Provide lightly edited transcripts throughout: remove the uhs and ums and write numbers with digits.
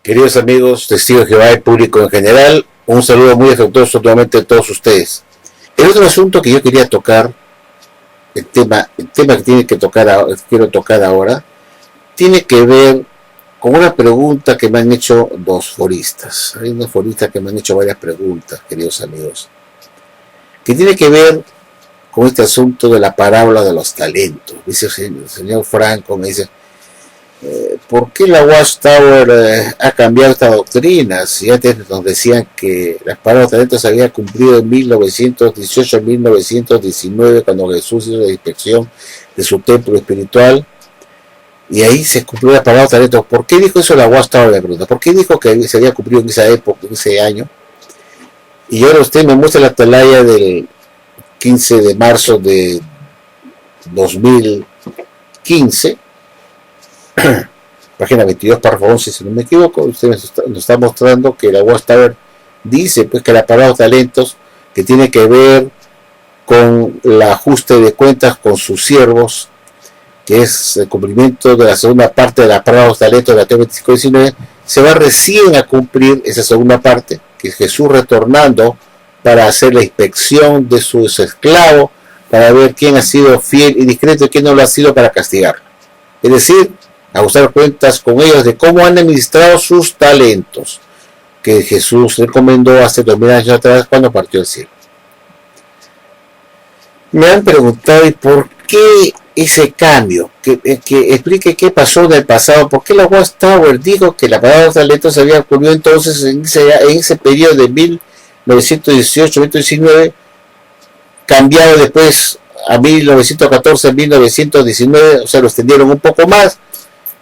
Queridos amigos, testigos de Jehová y público en general, un saludo muy afectuoso nuevamente a todos ustedes. El otro asunto que yo quería tocar, el tema que quiero tocar ahora, tiene que ver con una pregunta que me han hecho dos foristas. Hay unos foristas que me han hecho varias preguntas, queridos amigos, que tiene que ver con este asunto de la parábola de los talentos. Dice el señor Franco, me dice, ¿por qué la Watchtower ha cambiado esta doctrina? Si antes nos decían que las parábolas de talentos se habían cumplido en 1918, 1919, cuando Jesús hizo la inspección de su templo espiritual, y ahí se cumplió la parábola de talentos. ¿Por qué dijo eso la Watchtower? Me pregunta. ¿Por qué dijo que se había cumplido en esa época, en ese año? Y ahora usted me muestra la atalaya del 15 de marzo de 2015, página 22, párrafo 11, si no me equivoco. Usted nos está mostrando que la Watchtower dice pues que la parábola de talentos, que tiene que ver con el ajuste de cuentas con sus siervos, que es el cumplimiento de la segunda parte de la parábola de talentos de Mateo 25:19, se va recién a cumplir esa segunda parte, que es Jesús retornando para hacer la inspección de sus esclavos, para ver quién ha sido fiel y discreto y quién no lo ha sido, para castigarlo. Es decir, ajustar cuentas con ellos de cómo han administrado sus talentos, que Jesús recomendó hace 2000 años atrás cuando partió el cielo. Me han preguntado, ¿y por qué ese cambio? Que explique qué pasó en el pasado. ¿Por qué la Watchtower dijo que la parábola de los talentos se había ocurrido entonces en ese periodo de 1918-1919, cambiado después a 1914, 1919, o sea, lo extendieron un poco más,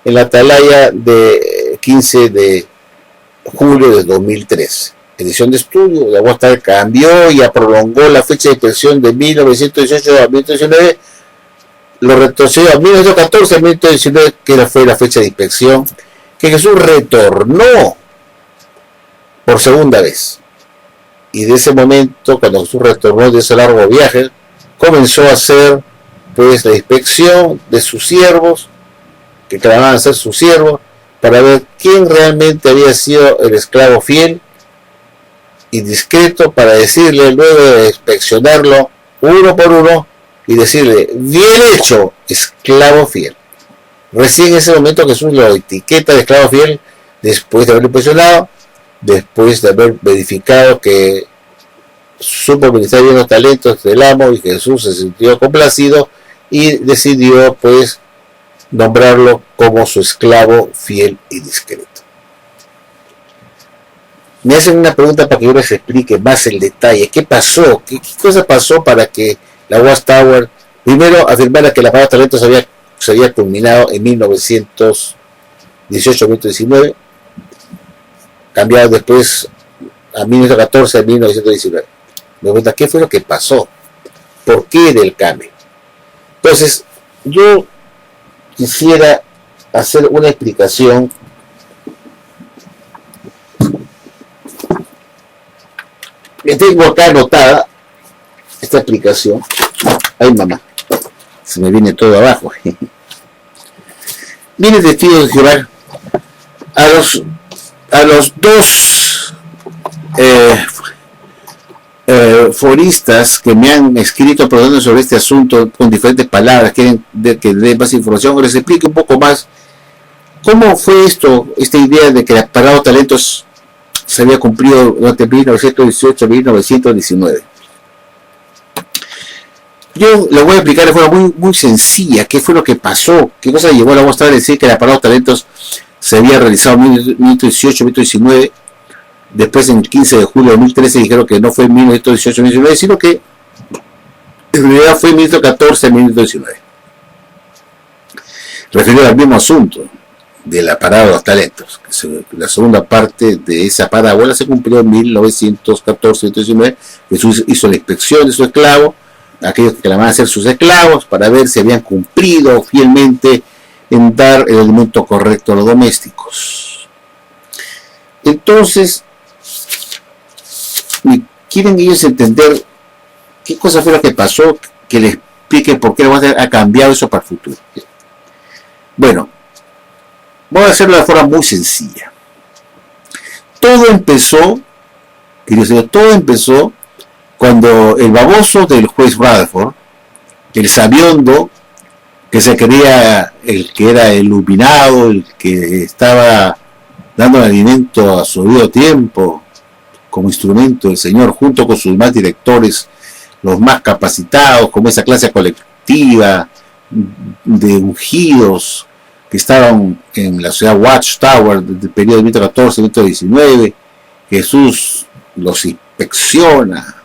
en la atalaya de 15 de julio de 2013? Edición de estudio, la Watchtower cambió y prolongó la fecha de inspección de 1918 a 1919, lo retrocedió a 1914 a 1919, que fue la fecha de inspección, que Jesús retornó por segunda vez. Y de ese momento, cuando Jesús retornó de ese largo viaje, comenzó a hacer pues la inspección de sus siervos, que clamaban a ser sus siervos, para ver quién realmente había sido el esclavo fiel y discreto, para decirle, luego de inspeccionarlo uno por uno, y decirle, bien hecho, esclavo fiel. Recién en ese momento Jesús lo etiqueta de esclavo fiel, después de haberlo impresionado, después de haber verificado que supo administrar bien los talentos del amo, y Jesús se sintió complacido y decidió pues nombrarlo como su esclavo fiel y discreto. Me hacen una pregunta para que yo les explique más el detalle. ¿Qué pasó? ¿Qué cosa pasó para que la Watchtower primero afirmara que la parábola de talentos se había culminado en 1918-1919, cambiado después a 1914 a 1919? Me pregunta, ¿qué fue lo que pasó? ¿Por qué del cambio? Entonces, yo quisiera hacer una explicación que tengo acá anotada, esta explicación. Ay, mamá, se me viene todo abajo. Miren, testigos de Jehová, a los dos foristas que me han escrito preguntando sobre este asunto con diferentes palabras, quieren que dé más información, les explique un poco más cómo fue esta idea de que la parábola de talentos se había cumplido durante 1918-1919. Yo lo voy a explicar de forma muy sencilla. ¿Qué fue lo que pasó? ¿Qué cosa llevó a la Watchtower a decir que la parábola de talentos se había realizado en 1918-1919? Después, en el 15 de julio de 2013, dijeron que no fue en 1918-1919, sino que en realidad fue en 1914-1919. Referido al mismo asunto de la parábola de los talentos. La segunda parte de esa parábola se cumplió en 1914-1919. Jesús hizo la inspección de su esclavo, aquellos que clamaban a ser sus esclavos, para ver si habían cumplido fielmente en dar el alimento correcto a los domésticos. Entonces, quieren ellos entender qué cosa fue lo que pasó, que les explique por qué la Watchtower ha cambiado eso para el futuro. Bueno, voy a hacerlo de forma muy sencilla. todo empezó, queridos señores, todo empezó cuando el baboso del juez Rutherford, el sabiondo, que se creía el que era iluminado, el que estaba dando alimento a su debido tiempo, como instrumento del Señor, junto con sus demás directores, los más capacitados, como esa clase colectiva de ungidos que estaban en la ciudad Watchtower del periodo de 1914 1919. Jesús los inspecciona,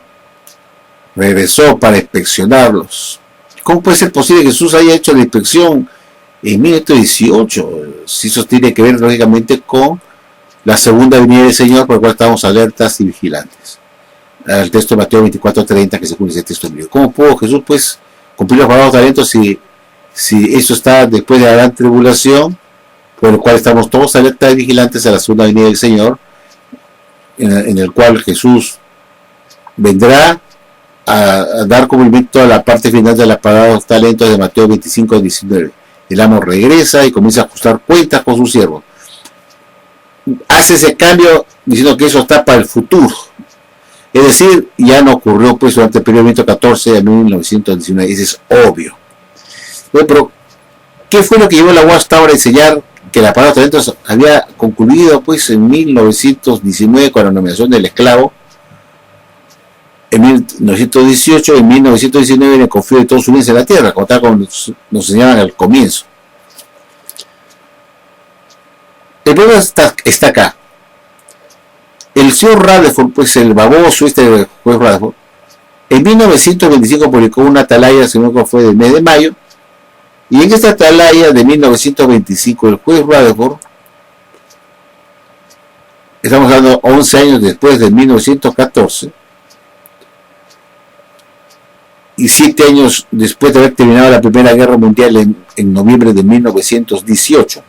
regresó para inspeccionarlos. ¿Cómo puede ser posible que Jesús haya hecho la inspección en 1918? Si eso tiene que ver lógicamente con la segunda venida del Señor, por lo cual estamos alertas y vigilantes. El texto de Mateo 24:30 que se cumple ese texto bíblico. ¿Cómo pudo Jesús pues cumplir los pagados talentos si eso está después de la gran tribulación, por lo cual estamos todos alertas y vigilantes a la segunda venida del Señor, en el cual Jesús vendrá a dar cumplimiento a la parte final de la palabra de los talentos de Mateo 25:19. El amo regresa y comienza a ajustar cuentas con sus siervos. Hace ese cambio diciendo que eso está para el futuro. Es decir, ya no ocurrió pues durante el periodo de 1914 a 1919. Eso es obvio. Bueno, pero ¿qué fue lo que llevó a la Watchtower a enseñar que la palabra de los talentos había concluido pues en 1919 con la nominación del esclavo? En 1918, en 1919 en el confío de todos unidos en la tierra, como nos enseñaban al comienzo. El problema está acá. El señor Rutherford, pues el baboso juez Rutherford, en 1925 publicó una atalaya, según que fue del mes de mayo, y en esta atalaya de 1925 el juez Rutherford, estamos hablando 11 años después de 1914, y 7 años después de haber terminado la Primera Guerra Mundial en noviembre de 1918,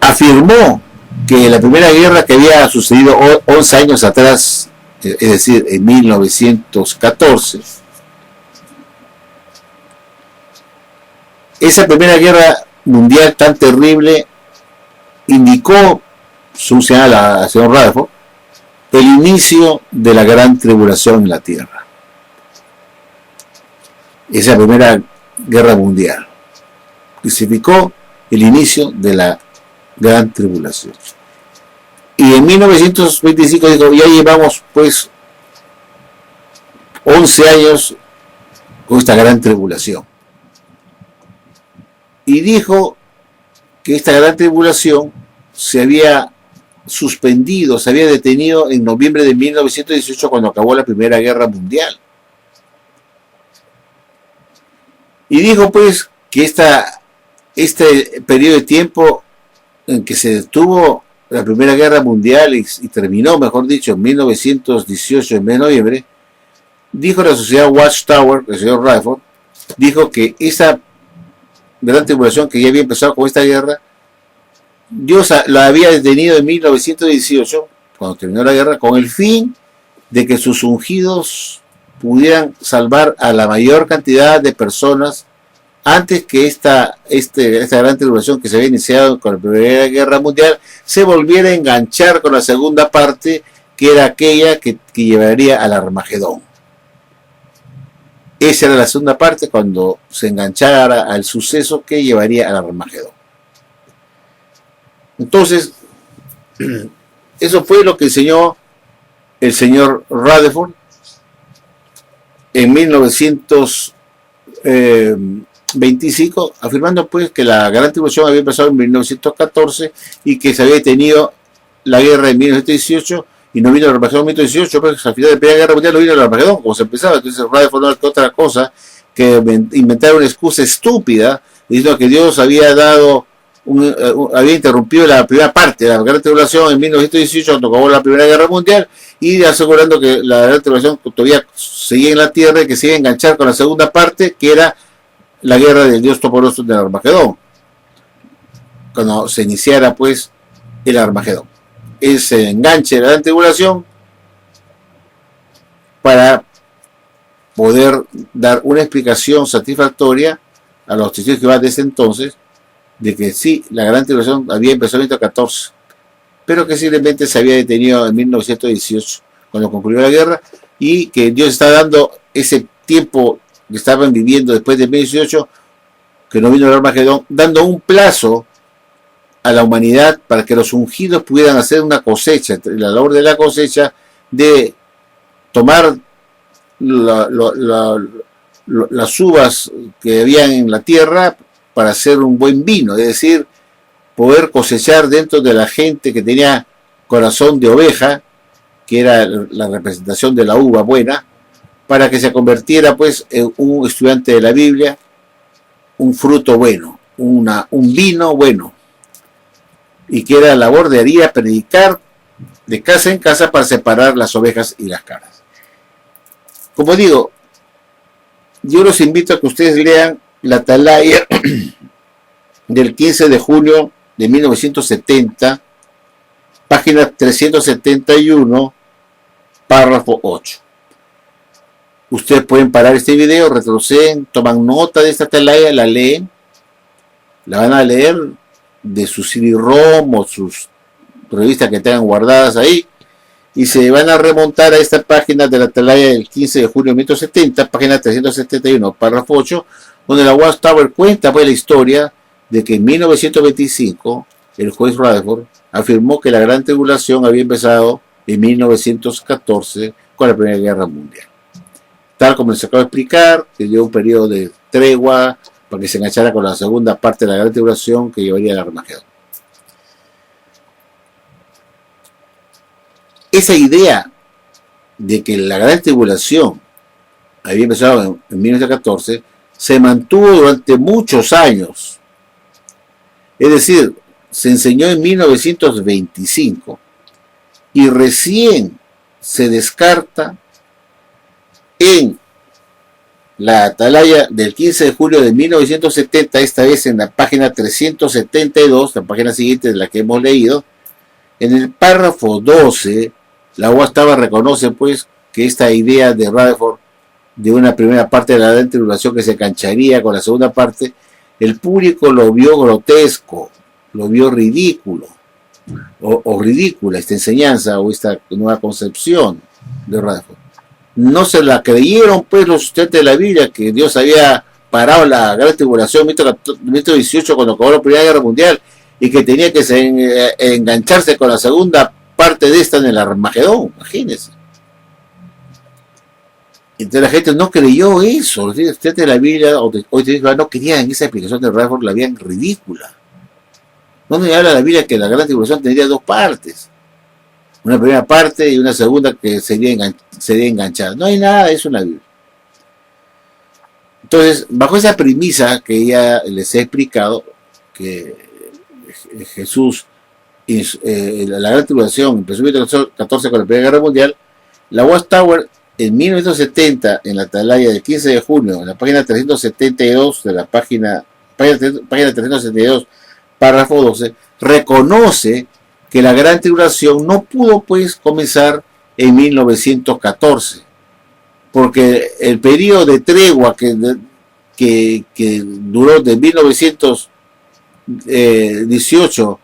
afirmó que la Primera Guerra que había sucedido 11 años atrás, es decir, en 1914, esa Primera Guerra Mundial tan terrible indicó, según señala el señor Rutherford, el inicio de la gran tribulación en la tierra. Esa Primera Guerra Mundial significó el inicio de la gran tribulación. Y en 1925 dijo, ya llevamos pues 11 años con esta gran tribulación. Y dijo que esta gran tribulación se había suspendido, se había detenido en noviembre de 1918 cuando acabó la Primera Guerra Mundial. Y dijo pues que este periodo de tiempo en que se detuvo la Primera Guerra Mundial y terminó, mejor dicho, en 1918, en mes de noviembre, dijo la sociedad Watchtower, el señor Rutherford, dijo que esa gran tribulación que ya había empezado con esta guerra, Dios la había detenido en 1918, cuando terminó la guerra, con el fin de que sus ungidos pudieran salvar a la mayor cantidad de personas antes que esta gran tribulación que se había iniciado con la Primera Guerra Mundial se volviera a enganchar con la segunda parte, que era aquella que llevaría al Armagedón. Esa era la segunda parte, cuando se enganchara al suceso que llevaría al Armagedón. Entonces, eso fue lo que enseñó el señor Rutherford en 1925, afirmando pues que la gran tribulación había empezado en 1914 y que se había detenido la guerra en 1918 y no vino el Armagedón en 1918, pues al final de la Primera Guerra Mundial no vino el Armagedón, como se empezaba. Entonces Rutherford no era otra cosa que inventar una excusa estúpida diciendo que Dios había dado había interrumpido la primera parte de la gran tribulación en 1918 cuando acabó la Primera Guerra Mundial, y asegurando que la gran tribulación todavía seguía en la tierra y que se iba a enganchar con la segunda parte, que era la guerra del Dios Todopoderoso del Armagedón, cuando se iniciara pues el Armagedón. Ese enganche de la gran tribulación para poder dar una explicación satisfactoria a los testigos de Jehová de ese entonces de que sí, la gran tribulación había empezado en 1914, pero que simplemente se había detenido en 1918, cuando concluyó la guerra, y que Dios está dando ese tiempo que estaban viviendo después de 1918, que no vino el Armagedón, dando un plazo a la humanidad para que los ungidos pudieran hacer una cosecha, la labor de la cosecha, de tomar las uvas que habían en la tierra para hacer un buen vino, es decir, poder cosechar dentro de la gente que tenía corazón de oveja, que era la representación de la uva buena, para que se convirtiera pues en un estudiante de la Biblia, un fruto bueno, un vino bueno, y que era la labor de haría predicar de casa en casa para separar las ovejas y las cabras. Como digo, yo los invito a que ustedes lean la Atalaya del 15 de junio de 1970, página 371, párrafo 8. Ustedes pueden parar este video, retroceden, toman nota de esta Atalaya, la leen, la van a leer de su CD-ROM o sus revistas que tengan guardadas ahí, y se van a remontar a esta página de la Atalaya del 15 de junio de 1970, página 371, párrafo 8, donde la Watchtower cuenta pues la historia de que en 1925 el juez Rutherford afirmó que la gran tribulación había empezado en 1914 con la Primera Guerra Mundial. Tal como les acabo de explicar, que dio un periodo de tregua para que se enganchara con la segunda parte de la gran tribulación que llevaría al Armagedón. Esa idea de que la gran tribulación había empezado en 1914 se mantuvo durante muchos años. Es decir, se enseñó en 1925 y recién se descarta en la Atalaya del 15 de julio de 1970, esta vez en la página 372, la página siguiente de la que hemos leído, en el párrafo 12, la Watchtower reconoce pues que esta idea de Rutherford de una primera parte de la gran tribulación que se engancharía con la segunda parte, el público lo vio grotesco, lo vio ridículo, o ridícula esta enseñanza o esta nueva concepción de Rutherford. No se la creyeron pues los estudiantes de la Biblia que Dios había parado la gran tribulación en 1918 cuando acabó la Primera Guerra Mundial y que tenía que engancharse con la segunda parte de esta en el Armagedón, imagínense. Entonces la gente no creyó eso, los estudiantes de la Biblia hoy no querían esa explicación de Rutherford, la veían ridícula. ¿Dónde habla la Biblia que la gran tribulación tendría dos partes? Una primera parte y una segunda que sería enganchada. No hay nada de eso en la Biblia. Entonces, bajo esa premisa que ya les he explicado, que Jesús, la gran tribulación empezó en 1914 con la Primera Guerra Mundial, la Watchtower en 1970, en la Atalaya del 15 de junio, en la página 372 de la página 372, párrafo 12, reconoce que la gran tribulación no pudo pues comenzar en 1914, porque el periodo de tregua que duró de 1918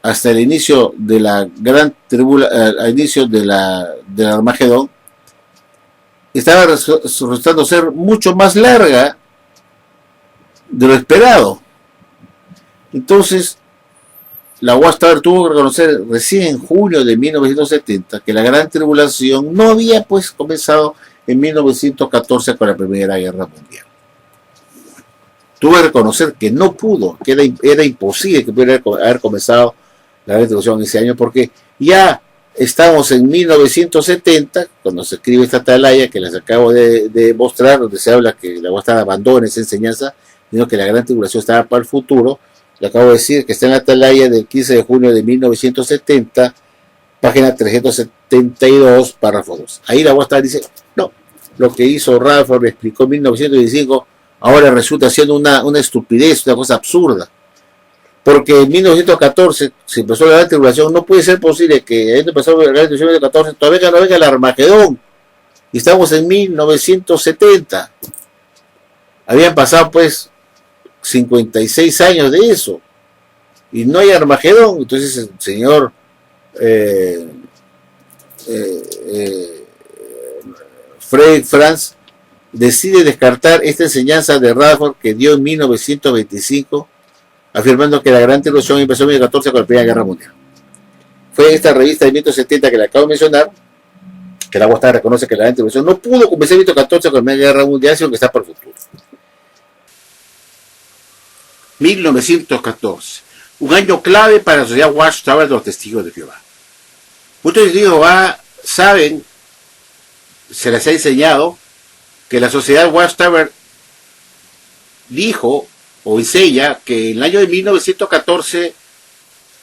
hasta el inicio de la gran tribulación, al inicio del Armagedón, estaba resultando ser mucho más larga de lo esperado. Entonces, la Watchtower tuvo que reconocer recién en junio de 1970 que la gran tribulación no había pues comenzado en 1914 con la Primera Guerra Mundial. Tuvo que reconocer que no pudo, que era imposible que pudiera haber comenzado la gran tribulación ese año, porque ya estamos en 1970, cuando se escribe esta Atalaya que les acabo de mostrar, donde se habla que la Watchtower abandona esa enseñanza, sino que la gran tribulación estaba para el futuro. Le acabo de decir que está en la Atalaya del 15 de junio de 1970, página 372, párrafo 2. Ahí la Watchtower dice, no, lo que hizo Rutherford explicó en 1925, ahora resulta siendo una estupidez, una cosa absurda. Porque en 1914 se empezó la gran tribulación, no puede ser posible que habiendo empezado la gran tribulación en 1914, todavía no venga el Armagedón. Y estamos en 1970. Habían pasado pues 56 años de eso. y no hay Armagedón. Entonces el señor eh, eh, Frederick Franz decide descartar esta enseñanza de Rutherford que dio en 1925, afirmando que la gran tribulación empezó en 1914 con la Primera Guerra Mundial. Fue esta revista de 1970 que le acabo de mencionar, que la Guastada reconoce que la gran tribulación no pudo comenzar en 1914 con la Primera Guerra Mundial, sino que está por el futuro. 1914, un año clave para la sociedad Watchtower de los Testigos de Jehová. Muchos testigos de Jehová saben, se les ha enseñado, que la sociedad Watchtower dijo o enseña que en el año de 1914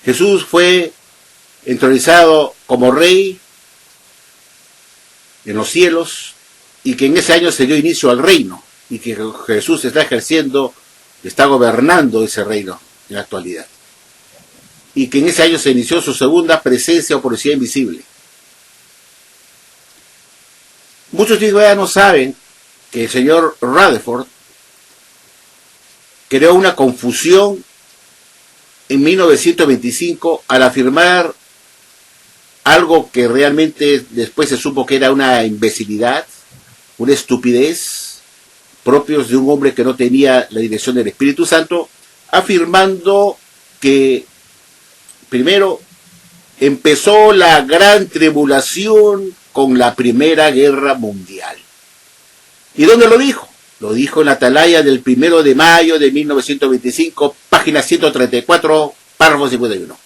Jesús fue entronizado como rey en los cielos y que en ese año se dio inicio al reino y que Jesús está ejerciendo, está gobernando ese reino en la actualidad y que en ese año se inició su segunda presencia o profecía invisible. Muchos ya no saben que el señor Rutherford creó una confusión en 1925 al afirmar algo que realmente después se supo que era una imbecilidad, una estupidez, propios de un hombre que no tenía la dirección del Espíritu Santo, afirmando que primero empezó la gran tribulación con la Primera Guerra Mundial. ¿Y dónde lo dijo? Lo dijo en la Atalaya del 1 de mayo de 1925, página 134, párrafo 51.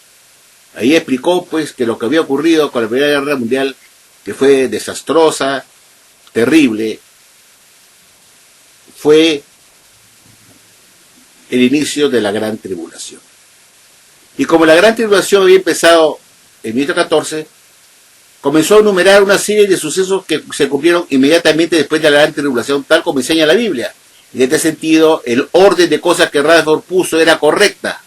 Ahí explicó pues que lo que había ocurrido con la Primera Guerra Mundial, que fue desastrosa, terrible, fue el inicio de la Gran Tribulación. Y como la Gran Tribulación había empezado en 1914, comenzó a enumerar una serie de sucesos que se cumplieron inmediatamente después de la Gran Tribulación, tal como enseña la Biblia. En este sentido, el orden de cosas que Rutherford puso era correcta.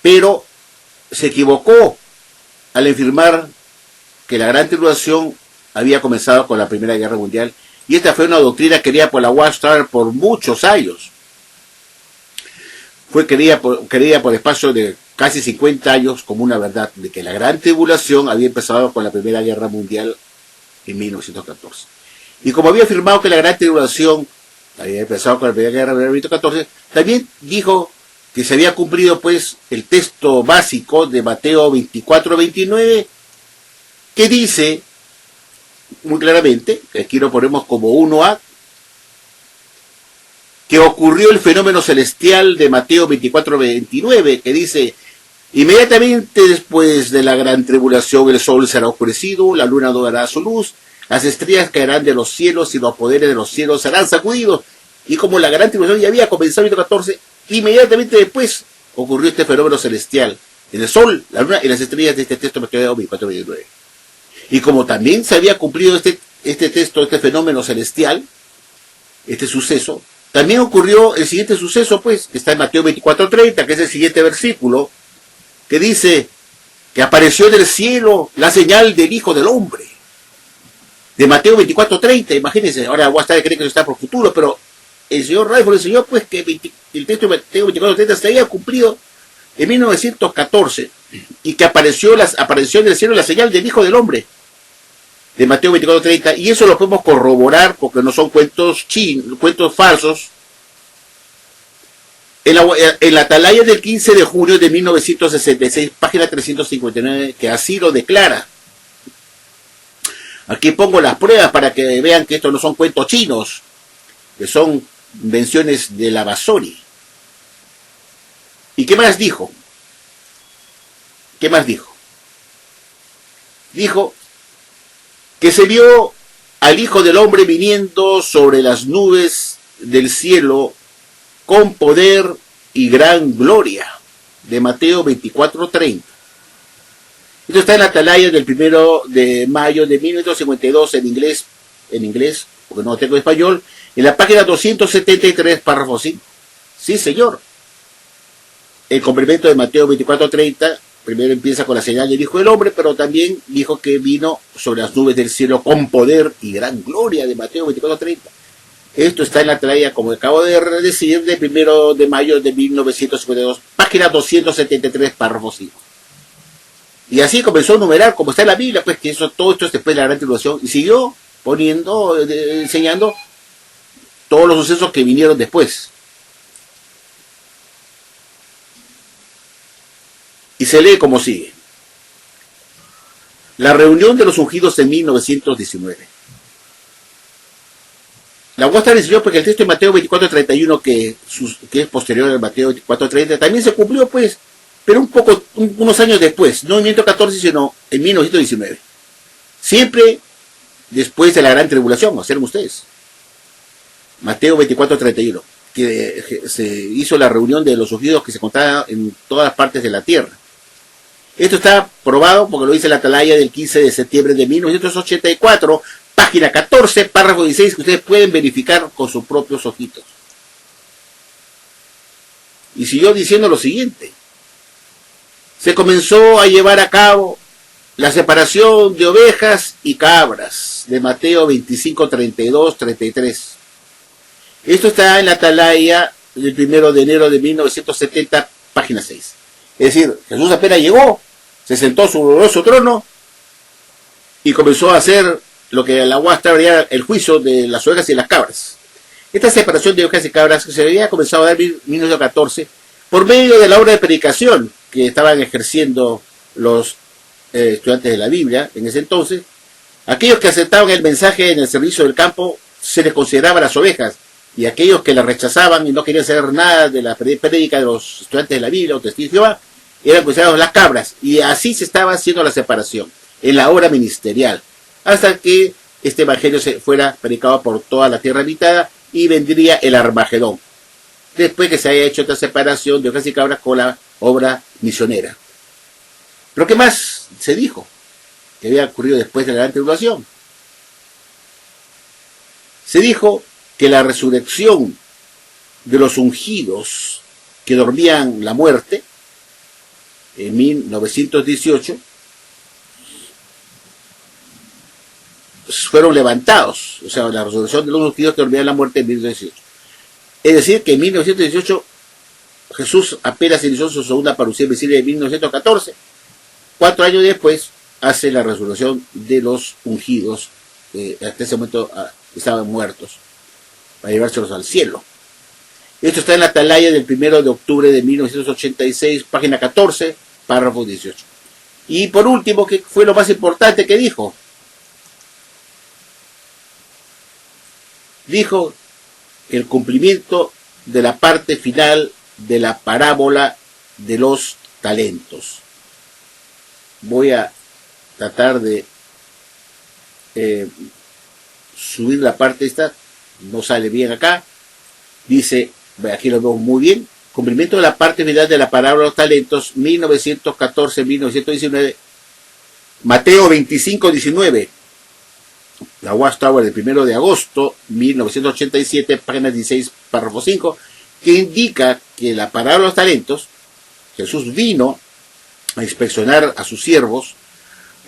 Pero se equivocó al afirmar que la Gran Tribulación había comenzado con la Primera Guerra Mundial, y esta fue una doctrina querida por la Watchtower por muchos años. Fue querida por espacio de casi 50 años como una verdad de que la Gran Tribulación había empezado con la Primera Guerra Mundial en 1914. Y como había afirmado que la Gran Tribulación había empezado con la Primera Guerra Mundial en 1914, también dijo que se había cumplido pues el texto básico de Mateo 24-29, que dice muy claramente, que aquí lo ponemos como 1A, que ocurrió el fenómeno celestial de Mateo 24-29, que dice: inmediatamente después de la gran tribulación el sol será oscurecido, la luna no dará su luz, las estrellas caerán de los cielos y los poderes de los cielos serán sacudidos. Y como la gran tribulación ya había comenzado en 1914, inmediatamente después ocurrió este fenómeno celestial en el sol, la luna y las estrellas de este texto Mateo 24-29. Y como también se había cumplido este texto, este fenómeno celestial, este suceso, también ocurrió el siguiente suceso, pues, que está en Mateo 24:30, que es el siguiente versículo, que dice que apareció del cielo la señal del Hijo del Hombre. De Mateo 24:30, imagínense, ahora voy a estar de creer que eso está por futuro, pero el señor Rutherford enseñó pues que el texto de Mateo 24:30 se había cumplido en 1914 y que apareció en el cielo la señal del Hijo del Hombre. De Mateo 24:30, y eso lo podemos corroborar porque no son cuentos falsos. En la Atalaya del 15 de junio de 1966, página 359, que así lo declara. Aquí pongo las pruebas para que vean que estos no son cuentos chinos, que son invenciones de la Vasori. ¿Y qué más dijo? Dijo que se vio al Hijo del Hombre viniendo sobre las nubes del cielo con poder y gran gloria, de Mateo 24:30. Esto está en la Atalaya del 1 de mayo de 1952 en inglés, porque no tengo español, en la página 273, párrafo 5. Sí, señor. El complemento de Mateo 24:30 primero empieza con la señal del Hijo del Hombre, pero también dijo que vino sobre las nubes del cielo con poder y gran gloria, de Mateo 24:30. Esto está en la atalaya, como acabo de decir, del 1 de mayo de 1952, página 273, párrafo 5. Y así comenzó a numerar, como está en la Biblia, pues que todo esto es después de la gran tribulación, y siguió poniendo, enseñando todos los sucesos que vinieron después. Y se lee como sigue. La reunión de los ungidos en 1919. La voy a estar enseñando porque el texto de Mateo 24:31, que es posterior al Mateo 24:30, también se cumplió, pues, pero unos años después, no en 1914, sino en 1919. Siempre después de la gran tribulación, observen ustedes. Mateo 24:31, que se hizo la reunión de los ungidos que se contaba en todas las partes de la tierra. Esto está probado porque lo dice la atalaya del 15 de septiembre de 1984, página 14, párrafo 16, que ustedes pueden verificar con sus propios ojitos. Y siguió diciendo lo siguiente. Se comenzó a llevar a cabo la separación de ovejas y cabras, de Mateo 25, 32, 33. Esto está en la atalaya del 1 de enero de 1970, página 6. Es decir, Jesús apenas llegó, se sentó su glorioso trono y comenzó a hacer lo que la UAS era el juicio de las ovejas y las cabras. Esta separación de ovejas y cabras que se había comenzado a dar en 1914 por medio de la obra de predicación que estaban ejerciendo los estudiantes de la Biblia en ese entonces. Aquellos que aceptaban el mensaje en el servicio del campo se les consideraba las ovejas, y aquellos que la rechazaban y no querían saber nada de la prédica de los estudiantes de la Biblia o testigos de Jehová eran considerados las cabras, y así se estaba haciendo la separación en la obra ministerial, hasta que este evangelio se fuera predicado por toda la tierra habitada y vendría el Armagedón, después que se haya hecho esta separación de ovejas y cabras con la obra misionera. Pero ¿qué más se dijo que había ocurrido después de la gran tribulación? Se dijo que la resurrección de los ungidos que dormían la muerte en 1918 fueron levantados, o sea, la resurrección de los ungidos que dormían la muerte en 1918. Es decir, que en 1918 Jesús apenas inició su segunda parucía visible en 1914. 4 años después hace la resurrección de los ungidos, hasta ese momento estaban muertos, para llevárselos al cielo. Esto está en la atalaya del 1 de octubre de 1986, página 14, párrafo 18. Y por último, ¿qué fue lo más importante que dijo? Dijo el cumplimiento de la parte final de la parábola de los talentos. Voy a tratar de subir la parte esta, no sale bien acá. Dice, aquí lo veo muy bien, cumplimiento de la parte final de la parábola de los talentos, 1914-1919, Mateo 25-19, la Watchtower del 1 de agosto 1987, página 16, párrafo 5, que indica que la parábola de los talentos, Jesús vino a inspeccionar a sus siervos,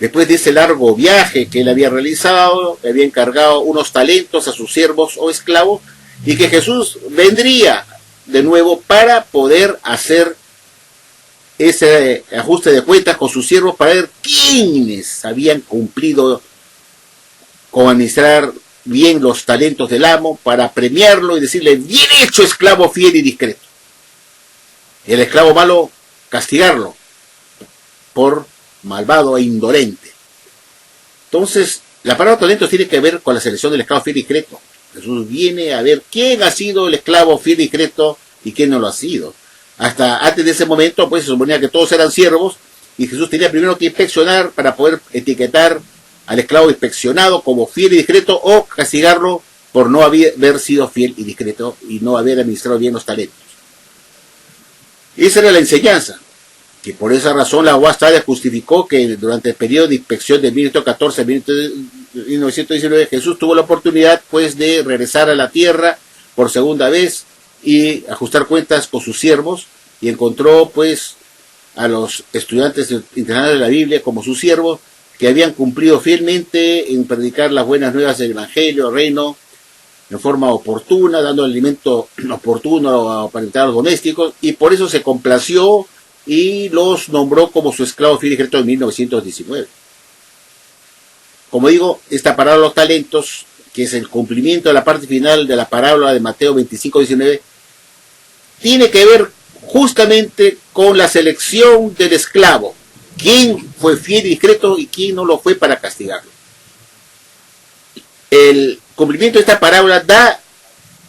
después de ese largo viaje que él había realizado, le había encargado unos talentos a sus siervos o esclavos, y que Jesús vendría de nuevo para poder hacer ese ajuste de cuentas con sus siervos para ver quiénes habían cumplido con administrar bien los talentos del amo, para premiarlo y decirle, bien hecho, esclavo fiel y discreto. El esclavo malo, castigarlo por malvado e indolente. Entonces, la parábola de talentos tiene que ver con la selección del esclavo fiel y discreto. Jesús viene a ver quién ha sido el esclavo fiel y discreto y quién no lo ha sido. Hasta antes de ese momento, pues se suponía que todos eran siervos, y Jesús tenía primero que inspeccionar para poder etiquetar al esclavo inspeccionado como fiel y discreto, o castigarlo por no haber sido fiel y discreto y no haber administrado bien los talentos. Esa era la enseñanza, que por esa razón la UAS justificó que durante el periodo de inspección de 1914 a 1919 Jesús tuvo la oportunidad pues de regresar a la tierra por segunda vez y ajustar cuentas con sus siervos, y encontró pues a los estudiantes internados de la Biblia como sus siervos, que habían cumplido fielmente en predicar las buenas nuevas del Evangelio, reino, en forma oportuna, dando alimento oportuno para empleados domésticos, y por eso se complació y los nombró como su esclavo fiel y directo en 1919. Como digo, esta parábola de los talentos, que es el cumplimiento de la parte final de la parábola de Mateo 25:19, tiene que ver justamente con la selección del esclavo. ¿Quién fue fiel y discreto y quién no lo fue para castigarlo? El cumplimiento de esta parábola da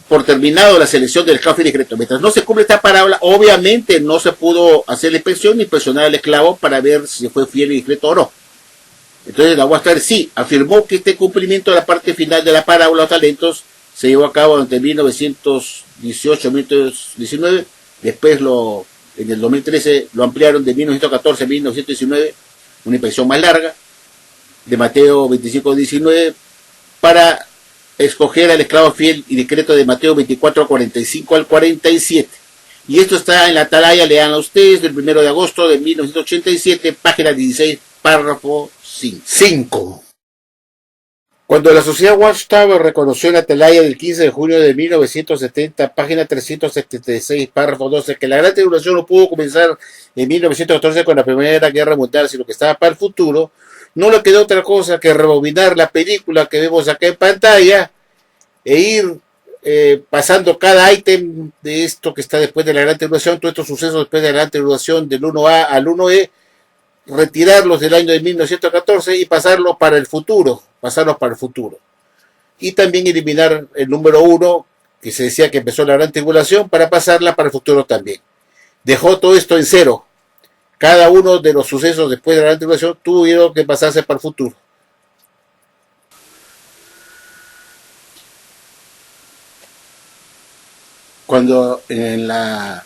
por terminado la selección del esclavo fiel y discreto. Mientras no se cumple esta parábola, obviamente no se pudo hacer la inspección ni presionar al esclavo para ver si fue fiel y discreto o no. Entonces la UASTAR sí afirmó que este cumplimiento de la parte final de la parábola de los talentos se llevó a cabo entre 1918 y 1919. Después en el 2013 lo ampliaron de 1914 a 1919, una inspección más larga, de Mateo 25:19, para escoger al esclavo fiel y discreto de Mateo 24:45 al 47. Y esto está en la atalaya, lean a ustedes, del 1 de agosto de 1987, página 16, párrafo 5. Cuando la sociedad Watchtower reconoció en la atalaya del 15 de junio de 1970, página 376, párrafo 12, que la Gran Tribulación no pudo comenzar en 1914 con la Primera Guerra Mundial, sino que estaba para el futuro, no le quedó otra cosa que rebobinar la película que vemos acá en pantalla e ir pasando cada ítem de esto que está después de la Gran Tribulación, todos estos sucesos después de la Gran Tribulación, del 1A al 1E, retirarlos del año de 1914 y pasarlos para el futuro. Y también eliminar el número 1, que se decía que empezó la Gran Tribulación, para pasarla para el futuro también. Dejó todo esto en cero. Cada uno de los sucesos después de la Gran Tribulación tuvieron que pasarse para el futuro. Cuando en la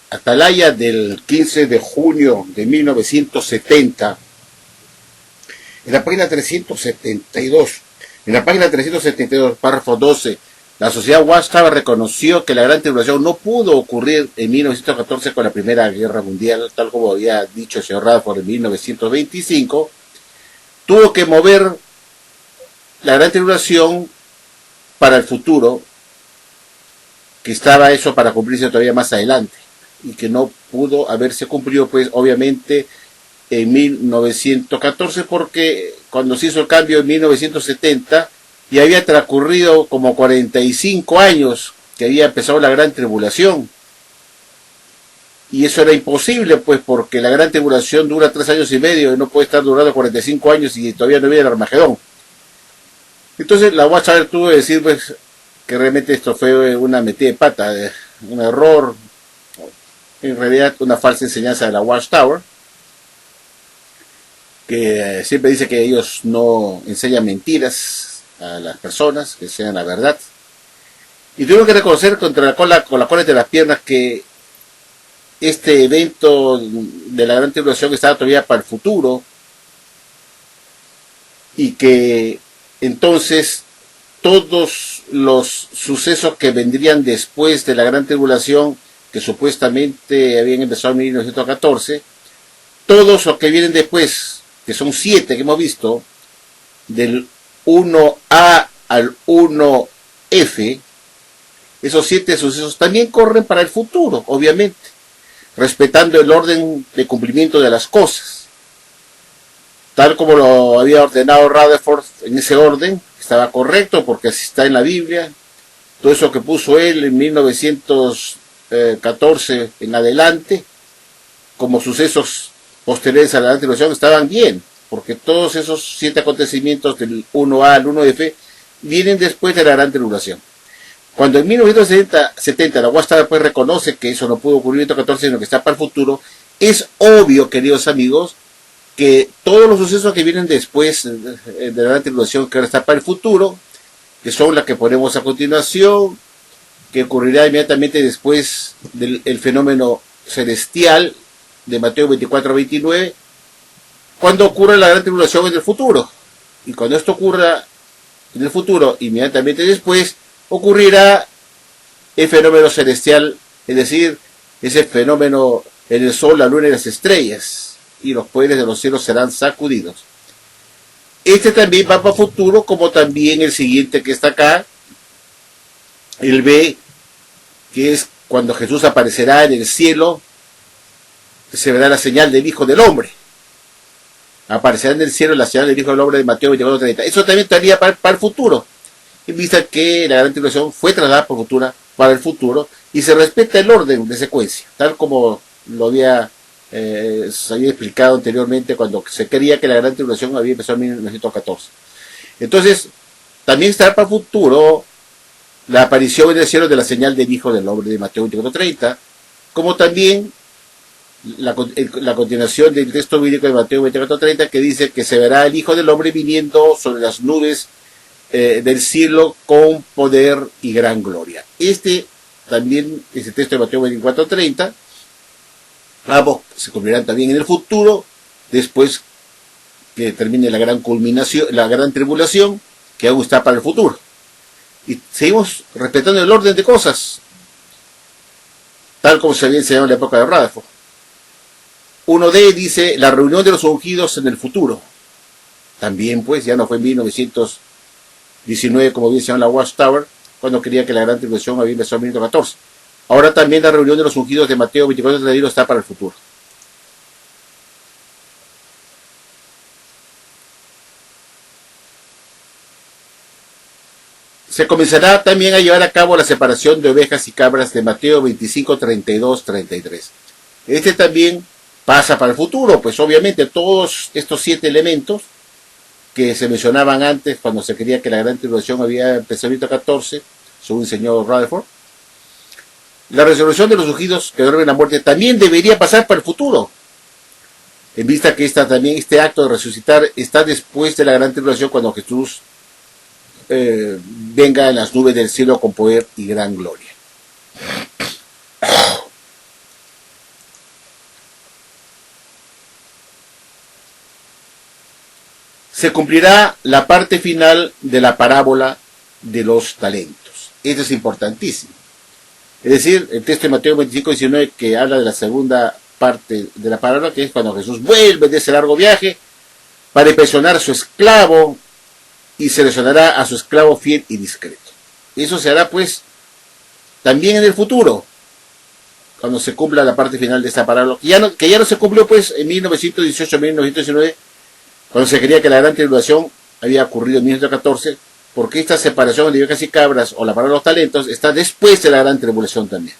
atalaya del 15 de junio de 1970, en la página 372, párrafo 12, la sociedad Watchtower reconoció que la Gran Tribulación no pudo ocurrir en 1914 con la Primera Guerra Mundial, tal como había dicho el señor Radford en 1925, tuvo que mover la Gran Tribulación para el futuro, que estaba eso para cumplirse todavía más adelante, y que no pudo haberse cumplido, pues, obviamente, en 1914, porque cuando se hizo el cambio en 1970, ya había transcurrido como 45 años que había empezado la Gran Tribulación. Y eso era imposible, pues, porque la Gran Tribulación dura 3 años y medio y no puede estar durando 45 años y todavía no viene el Armagedón. Entonces la Watchtower tuvo que decir, pues, que realmente esto fue una metida de pata, un error, en realidad una falsa enseñanza de la Watchtower, que siempre dice que ellos no enseñan mentiras a las personas, que enseñan la verdad. Y tengo que reconocer con la cola entre las piernas que este evento de la Gran Tribulación estaba todavía para el futuro, y que entonces todos los sucesos que vendrían después de la Gran Tribulación, que supuestamente habían empezado en 1914, todos los que vienen después, que son 7 que hemos visto, del 1A al 1F, esos 7 sucesos también corren para el futuro, obviamente, respetando el orden de cumplimiento de las cosas, tal como lo había ordenado Rutherford. En ese orden estaba correcto, porque así está en la Biblia. Todo eso que puso él en 1914 en adelante, como sucesos posteriores a la Gran Tribulación, estaban bien, porque todos esos 7 acontecimientos del 1A al 1F vienen después de la Gran Tribulación. Cuando en 1970 la Watchtower pues reconoce que eso no pudo ocurrir en 1914, sino que está para el futuro, es obvio, queridos amigos, que todos los sucesos que vienen después de la Gran Tribulación, que ahora está para el futuro, que son las que ponemos a continuación, que ocurrirá inmediatamente después del fenómeno celestial de Mateo 24:29, cuando ocurra la Gran Tribulación en el futuro. Y cuando esto ocurra en el futuro, inmediatamente después, ocurrirá el fenómeno celestial, es decir, ese fenómeno en el sol, la luna y las estrellas, y los poderes de los cielos serán sacudidos. Este también va para el futuro, como también el siguiente que está acá, el B, que es cuando Jesús aparecerá en el cielo, se verá la señal del Hijo del Hombre. Aparecerá en el cielo la señal del Hijo del Hombre de Mateo 24:30. Eso también estaría para el futuro, en vista que la gran tribulación fue trasladada para el futuro, y se respeta el orden de secuencia, tal como lo había, se había explicado anteriormente cuando se creía que la gran tribulación había empezado en 1914. Entonces, también estará para el futuro la aparición en el cielo de la señal del Hijo del Hombre de Mateo 24:30, como también la continuación del texto bíblico de Mateo 24:30, que dice que se verá el Hijo del Hombre viniendo sobre las nubes del cielo con poder y gran gloria. También, este texto de Mateo 24:30, ambos se cumplirán también en el futuro, después que termine la gran culminación, la gran tribulación, que aún está para el futuro. Y seguimos respetando el orden de cosas, tal como se había enseñado en la época de Rutherford. 1D dice la reunión de los ungidos en el futuro. También, pues, ya no fue en 1919, como bien se llama la Watchtower, cuando creía que la gran tribulación había empezado en 1914. Ahora también la reunión de los ungidos de Mateo 24:31 está para el futuro. Se comenzará también a llevar a cabo la separación de ovejas y cabras de Mateo 25:32-33. También pasa para el futuro, pues obviamente todos estos 7 elementos que se mencionaban antes cuando se creía que la gran tribulación había empezado en 1914, según enseñó Rutherford. La resurrección de los ungidos que duermen la muerte también debería pasar para el futuro, en vista que este acto de resucitar está después de la gran tribulación, cuando Jesús venga en las nubes del cielo con poder y gran gloria. Se cumplirá la parte final de la parábola de los talentos. Esto es importantísimo. Es decir, el texto de Mateo 25:19, que habla de la segunda parte de la parábola, que es cuando Jesús vuelve de ese largo viaje para impresionar a su esclavo y seleccionará a su esclavo fiel y discreto. Eso se hará, pues, también en el futuro, cuando se cumpla la parte final de esta parábola, que ya no se cumplió, pues, en 1918-1919, cuando se creía que la gran tribulación había ocurrido en 1914, porque esta separación de ovejas y cabras, o la parábola de los talentos, está después de la gran tribulación también.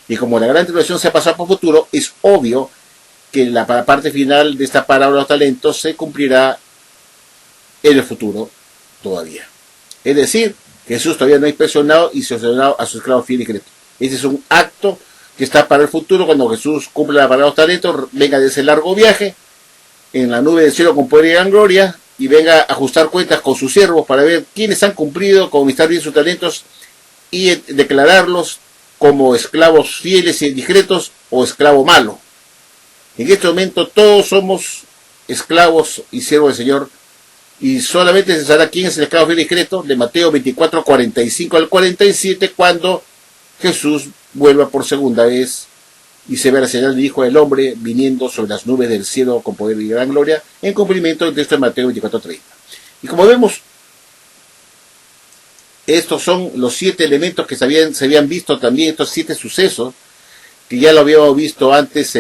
Y como la gran tribulación se ha pasado por futuro, es obvio que la parte final de esta parábola de los talentos se cumplirá en el futuro todavía. Es decir, Jesús todavía no ha impresionado y seleccionado a su esclavo fiel y discreto. Ese es un acto que está para el futuro, cuando Jesús cumple la parábola de los talentos, venga de ese largo viaje en la nube del cielo con poder y gran gloria, y venga a ajustar cuentas con sus siervos para ver quiénes han cumplido con administrar bien sus talentos y declararlos como esclavos fieles y discretos o esclavo malo. En este momento todos somos esclavos y siervos del Señor, y solamente se sabrá quién es el esclavo fiel y discreto de Mateo 24:45 al 47, cuando Jesús vuelva por segunda vez y se ve la señal del Hijo del Hombre viniendo sobre las nubes del cielo con poder y gran gloria, en cumplimiento del texto de Mateo 24:30. Y como vemos, estos son los 7 elementos que se habían visto también, estos 7 sucesos, que ya lo habíamos visto antes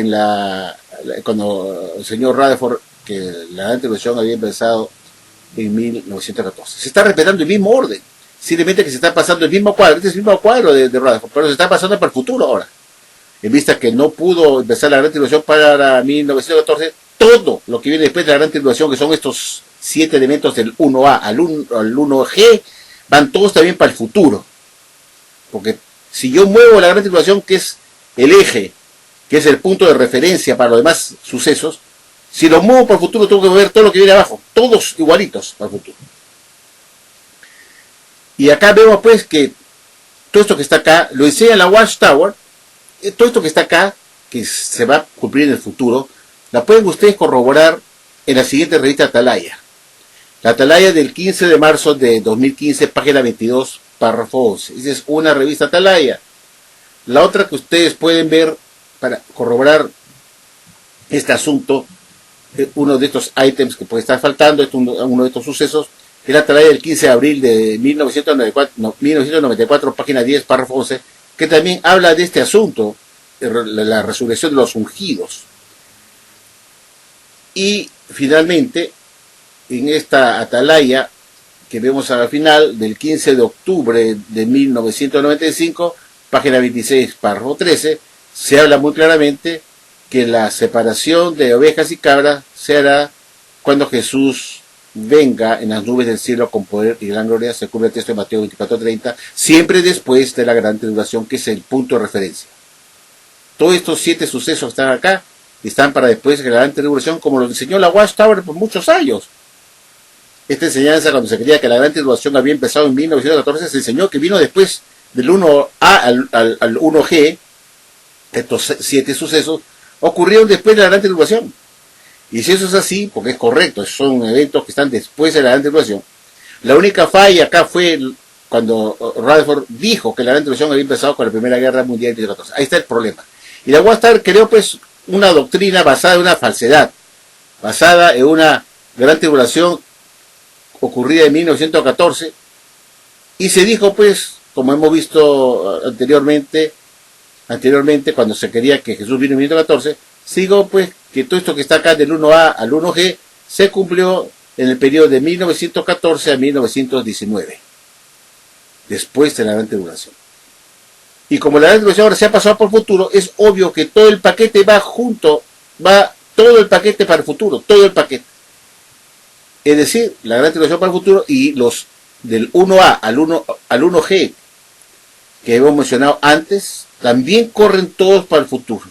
cuando el señor Rutherford, que la gran tribulación había empezado en 1914. Se está respetando el mismo orden, simplemente que se está pasando el mismo cuadro, este es el mismo cuadro de Rutherford, pero se está pasando para el futuro ahora. En vista que no pudo empezar la gran tribulación para 1914, todo lo que viene después de la gran tribulación, que son estos 7 elementos del 1A al 1G, van todos también para el futuro. Porque si yo muevo la gran tribulación, que es el eje, que es el punto de referencia para los demás sucesos, si lo muevo para el futuro, tengo que mover todo lo que viene abajo, todos igualitos para el futuro. Y acá vemos, pues, que todo esto que está acá lo enseña la Watchtower. Todo esto que está acá, que se va a cumplir en el futuro, la pueden ustedes corroborar en la siguiente revista Atalaya. La Atalaya del 15 de marzo de 2015, página 22, párrafo 11. Esa es una revista Atalaya. La otra que ustedes pueden ver para corroborar este asunto, uno de estos ítems que puede estar faltando, uno de estos sucesos, es la atalaya del 15 de abril de 1994, página 10, párrafo 11, que también habla de este asunto, de la resurrección de los ungidos. Y finalmente, en esta atalaya que vemos al final, del 15 de octubre de 1995, página 26, párrafo 13, se habla muy claramente que la separación de ovejas y cabras se hará cuando Jesús venga en las nubes del cielo con poder y gran gloria, se cubre el texto de Mateo 24:30, siempre después de la gran tribulación, que es el punto de referencia. Todos estos 7 sucesos están acá, están para después de la gran tribulación, como lo enseñó la Watchtower por muchos años. Esta enseñanza, cuando se creía que la gran tribulación había empezado en 1914, se enseñó que vino después del 1A al 1G. Estos 7 sucesos ocurrieron después de la gran tribulación. Y si eso es así, porque es correcto, son eventos que están después de la gran tribulación, la única falla acá fue cuando Rutherford dijo que la gran tribulación había empezado con la Primera Guerra Mundial de 1914. Ahí está el problema. Y la Watchtower creó pues una doctrina basada en una falsedad, basada en una gran tribulación ocurrida en 1914, y se dijo pues, como hemos visto anteriormente cuando se quería que Jesús vino en 1914, se dijo pues que todo esto que está acá del 1A al 1G se cumplió en el periodo de 1914 a 1919, después de la gran tribulación. Y como la gran tribulación ahora se ha pasado por el futuro, es obvio que todo el paquete va junto, va todo el paquete para el futuro, todo el paquete. Es decir, la gran tribulación para el futuro y los del 1A al 1G que hemos mencionado antes, también corren todos para el futuro.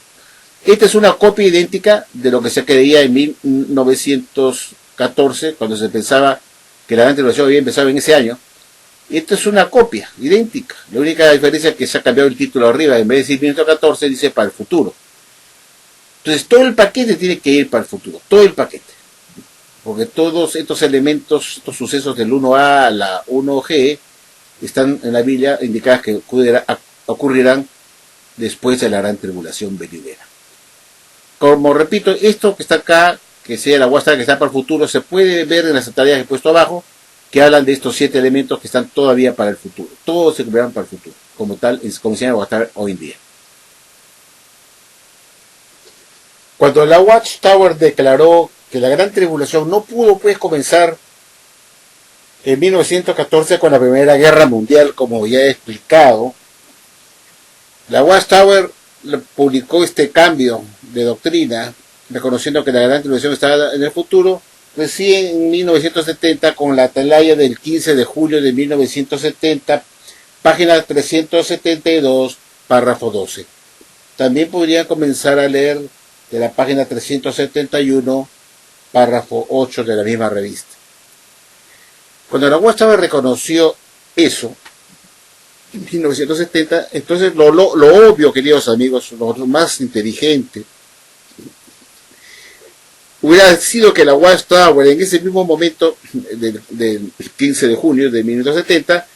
Esta es una copia idéntica de lo que se creía en 1914, cuando se pensaba que la gran tribulación había empezado en ese año. Esta es una copia idéntica. La única diferencia es que se ha cambiado el título arriba. En vez de decir 1914, dice para el futuro. Entonces todo el paquete tiene que ir para el futuro. Todo el paquete. Porque todos estos elementos, estos sucesos del 1A a la 1G, están en la Biblia indicadas que ocurrirán después de la gran tribulación venidera. Como repito, esto que está acá, que sea la Watchtower que está para el futuro, se puede ver en las tareas que he puesto abajo, que hablan de estos 7 elementos que están todavía para el futuro. Todos se cumplirán para el futuro, como tal, como se llama Watchtower hoy en día. Cuando la Watchtower declaró que la gran tribulación no pudo pues comenzar en 1914 con la Primera Guerra Mundial, como ya he explicado, la Watchtower publicó este cambio de doctrina, reconociendo que la gran tribulación estaba en el futuro, recién en 1970, con la atalaya del 15 de julio de 1970, página 372, párrafo 12. También podrían comenzar a leer de la página 371, párrafo 8 de la misma revista. Cuando la Watchtower reconoció eso, en 1970, entonces lo obvio, queridos amigos, lo más inteligente, hubiera sido que la Watchtower en ese mismo momento del 15 de junio de 1970,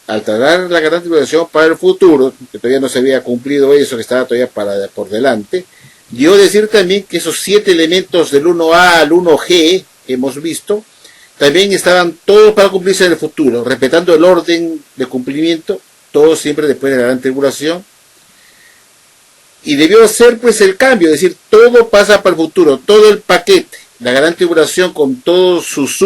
al tratar la gran tribulación para el futuro, que todavía no se había cumplido eso, que estaba todavía por delante, dio a decir también que esos 7 elementos del 1A al 1G que hemos visto, también estaban todos para cumplirse en el futuro, respetando el orden de cumplimiento, todos siempre después de la gran tribulación. Y debió ser pues el cambio, es decir, todo pasa para el futuro, todo el paquete, la gran tribulación con todos sus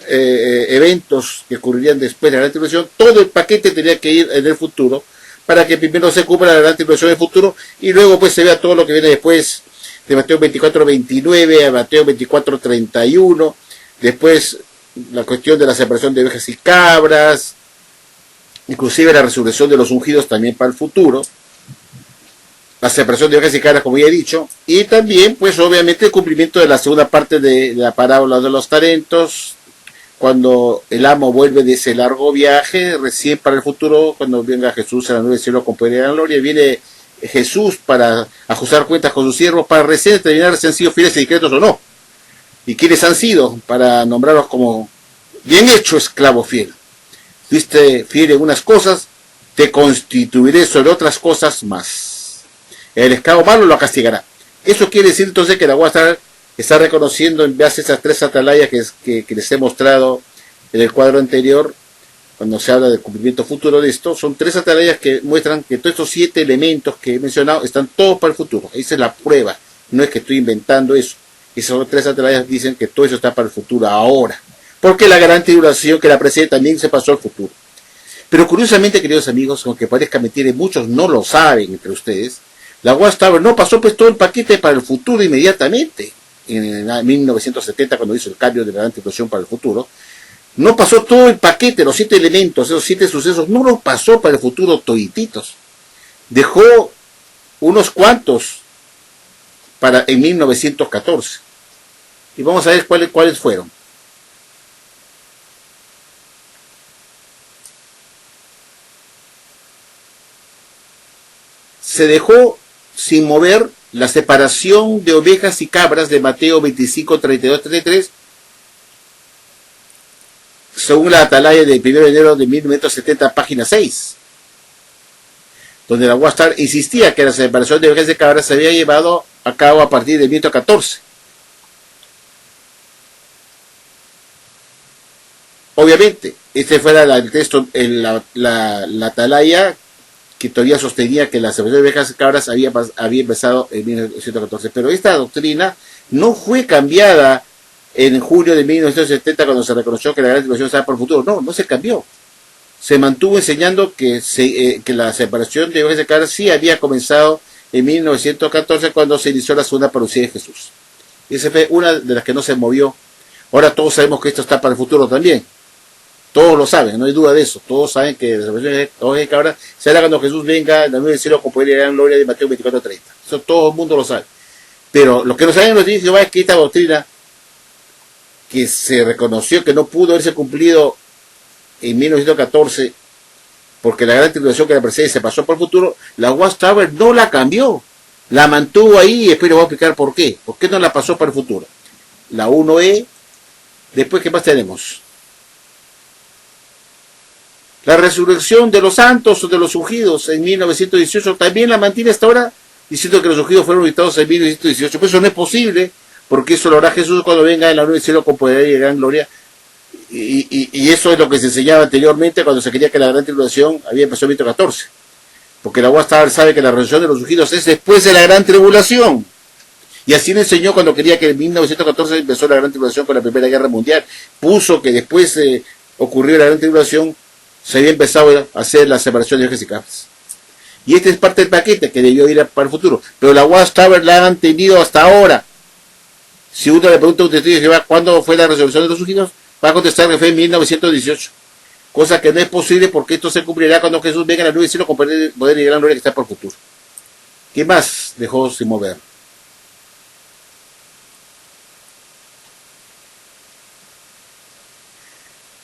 eventos que ocurrirían después de la gran tribulación, todo el paquete tenía que ir en el futuro, para que primero se cumpla la gran tribulación en el futuro, y luego pues se vea todo lo que viene después, de Mateo 24:29 a Mateo 24:31, después la cuestión de la separación de ovejas y cabras, inclusive la resurrección de los ungidos también para el futuro, la separación de ovejas y cabras como ya he dicho, y también pues obviamente el cumplimiento de la segunda parte de la parábola de los talentos, cuando el amo vuelve de ese largo viaje, recién para el futuro, cuando venga Jesús a la nube del cielo con poder y gran gloria, viene Jesús para ajustar cuentas con sus siervos, para recién determinar si han sido fieles y discretos o no. ¿Y quiénes han sido? Para nombrarlos como bien hecho, esclavo fiel. Fuiste fiel en unas cosas, te constituiré sobre otras cosas más. El esclavo malo lo castigará. Eso quiere decir entonces que la Watchtower está reconociendo en base a esas 3 atalayas que les he mostrado en el cuadro anterior, cuando se habla del cumplimiento futuro de esto, son 3 atalayas que muestran que todos estos 7 elementos que he mencionado están todos para el futuro. Esa es la prueba, no es que estoy inventando eso. Esas 3 atalayas dicen que todo eso está para el futuro ahora, porque la gran tribulación que la precede también se pasó al futuro. Pero curiosamente, queridos amigos, aunque parezca mentira y muchos no lo saben entre ustedes, la Watchtower no pasó pues todo el paquete para el futuro inmediatamente. En 1970, cuando hizo el cambio de la gran tribulación para el futuro, no pasó todo el paquete, los 7 elementos, esos 7 sucesos, no los pasó para el futuro todititos. Dejó unos cuantos en 1914. Y vamos a ver cuáles fueron. Se dejó sin mover la separación de ovejas y cabras de Mateo 25, 32, 33, según la atalaya del 1 de enero de 1970, página 6, donde la Watchtower insistía que la separación de ovejas y cabras se había llevado a cabo a partir de 1914. Obviamente, este fuera el texto, la atalaya que todavía sostenía que la separación de ovejas y cabras había empezado en 1914. Pero esta doctrina no fue cambiada en julio de 1970 cuando se reconoció que la gran tribulación estaba por el futuro. No se cambió. Se mantuvo enseñando que la separación de ovejas y cabras sí había comenzado en 1914 cuando se inició la segunda parucía de Jesús. Y esa fue una de las que no se movió. Ahora todos sabemos que esto está para el futuro también. Todos lo saben, no hay duda de eso. Todos saben que la separación de ovejas y cabras será cuando Jesús venga en la nube del cielo con poder y gran gloria de Mateo 24:30. Eso todo el mundo lo sabe. Pero lo que no saben los días de Jehová es que esta doctrina que se reconoció que no pudo haberse cumplido en 1914 porque la gran tribulación que la precede se pasó por el futuro, la Watchtower no la cambió, la mantuvo ahí y después les voy a explicar por qué. ¿Por qué no la pasó para el futuro? La 1E, después ¿qué más tenemos? La resurrección de los santos o de los ungidos en 1918 también la mantiene hasta ahora, diciendo que los ungidos fueron visitados en 1918. Pues eso no es posible, porque eso lo hará Jesús cuando venga en la nube del cielo con poder y gran gloria. Y eso es lo que se enseñaba anteriormente cuando se quería que la gran tribulación había empezado en 1914. Porque la Watchtower sabe que la resurrección de los ungidos es después de la gran tribulación. Y así le enseñó cuando quería que en 1914 empezó la gran tribulación con la Primera Guerra Mundial. Puso que después ocurrió la gran tribulación, se había empezado a hacer la separación de ovejas y cabras. Y este es parte del paquete que debió ir para el futuro. Pero la Watchtower la han tenido hasta ahora. Si uno le pregunta a un testigo de Jehová cuándo fue la resurrección de los ungidos, va a contestar que fue en 1918. Cosa que no es posible porque esto se cumplirá cuando Jesús venga a la nube del cielo con poder y gran gloria que está por el futuro. ¿Qué más dejó sin mover?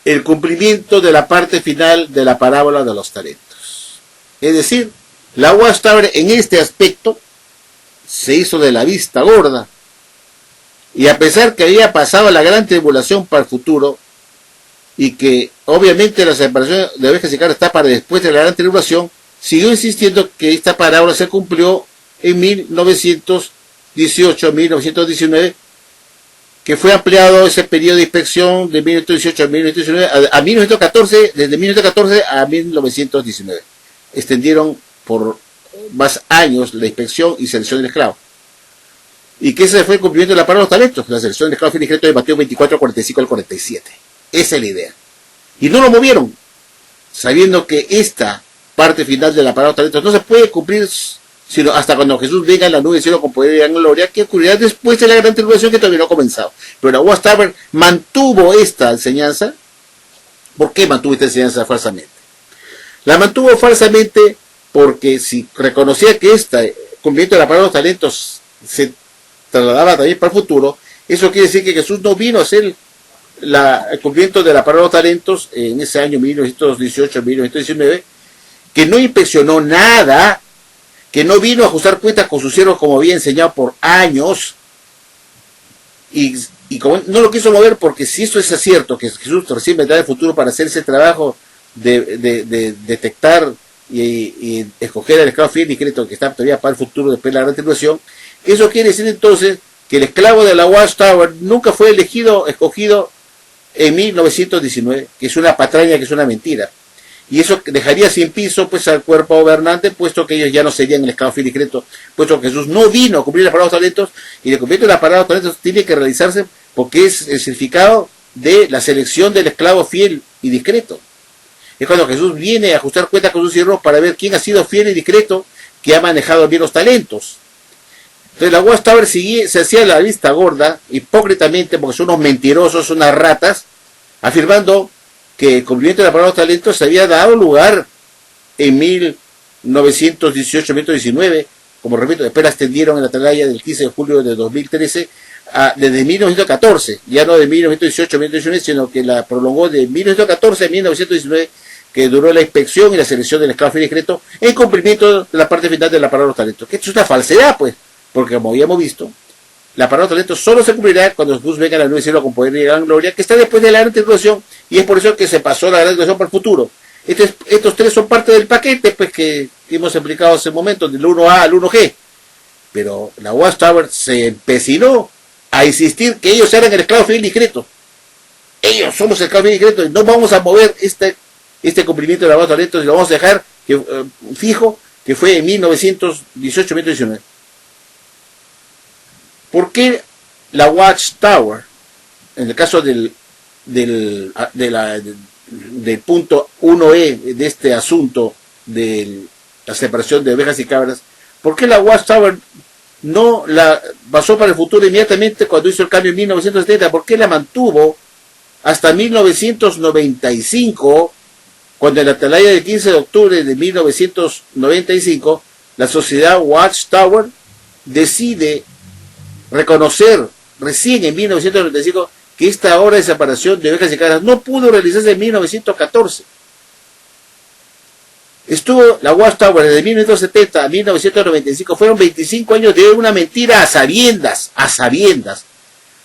El cumplimiento de la parte final de la parábola de los talentos. Es decir, la Watchtower en este aspecto se hizo de la vista gorda. Y a pesar que había pasado la gran tribulación para el futuro, y que obviamente la separación de ovejas y cabras está para después de la gran tribulación, siguió insistiendo que esta parábola se cumplió en 1918, 1919, que fue ampliado ese periodo de inspección de 1918 a 1919, a 1914, desde 1914 a 1919. Extendieron por más años la inspección y selección del esclavo. Y que ese fue el cumplimiento de la parábola de los talentos, la selección del esclavo fue decreto de Mateo 24, 45 al 47. Esa es la idea. Y no lo movieron, sabiendo que esta parte final de la parábola de los talentos no se puede cumplir sino hasta cuando Jesús venga en la nube del cielo con poder y gran gloria, que ocurrirá después de la gran tribulación que todavía no ha comenzado. Pero la Watchtower mantuvo esta enseñanza. ¿Por qué mantuvo esta enseñanza falsamente? La mantuvo falsamente porque si reconocía que este cumplimiento de la parábola de los talentos se trasladaba también para el futuro, eso quiere decir que Jesús no vino a hacer el cumplimiento de la parábola de los talentos en ese año 1918-1919, que no inspeccionó nada, que no vino a ajustar cuentas con sus siervos como había enseñado por años, y como no lo quiso mover, porque si esto es cierto, que Jesús recién vendrá del futuro para hacer ese trabajo de detectar y escoger al esclavo fiel y discreto que está todavía para el futuro después de la gran tribulación, eso quiere decir entonces que el esclavo de la Watchtower nunca fue escogido en 1919, que es una patraña, que es una mentira. Y eso dejaría sin piso pues al cuerpo gobernante, puesto que ellos ya no serían el esclavo fiel y discreto, puesto que Jesús no vino a cumplir la palabra de los talentos, y el cumplimiento de la palabra de los talentos tiene que realizarse porque es el significado de la selección del esclavo fiel y discreto. Es cuando Jesús viene a ajustar cuentas con sus siervos para ver quién ha sido fiel y discreto, que ha manejado bien los talentos. Entonces la Watchtower se hacía la vista gorda, hipócritamente, porque son unos mentirosos, unas ratas, afirmando que el cumplimiento de la palabra de los talentos se había dado lugar en 1918-19, como repito, después la extendieron en la atalaya del 15 de julio de 2013, desde 1914, ya no de 1918-1919, sino que la prolongó de 1914 a 1919, que duró la inspección y la selección del esclavo fiel y discreto, en cumplimiento de la parte final de la palabra de los talentos. Que esto es una falsedad, pues, porque como habíamos visto, la palabra de los talentos solo se cumplirá cuando Jesús venga a la nueva cielo con poder y gran gloria, que está después de la gran tribulación, y es por eso que se pasó la gran tribulación para el futuro. Estos tres son parte del paquete, pues, que hemos explicado hace un momento, del 1A al 1G. Pero la Watchtower se empecinó a insistir que ellos eran el esclavo fiel y discreto. Ellos somos el esclavo fiel y discreto, y no vamos a mover este cumplimiento de la palabra de los talentos, y lo vamos a dejar fijo, que fue en 1918-1919. ¿Por qué la Watchtower, en el caso del punto 1E de este asunto de la separación de ovejas y cabras, por qué la Watchtower no la pasó para el futuro inmediatamente cuando hizo el cambio en 1970? ¿Por qué la mantuvo hasta 1995, cuando en la atalaya del 15 de octubre de 1995 la sociedad Watchtower decide reconocer recién en 1995 que esta obra de separación de ovejas y cabras no pudo realizarse en 1914? Estuvo la Watchtower desde 1970 a 1995, fueron 25 años de una mentira a sabiendas,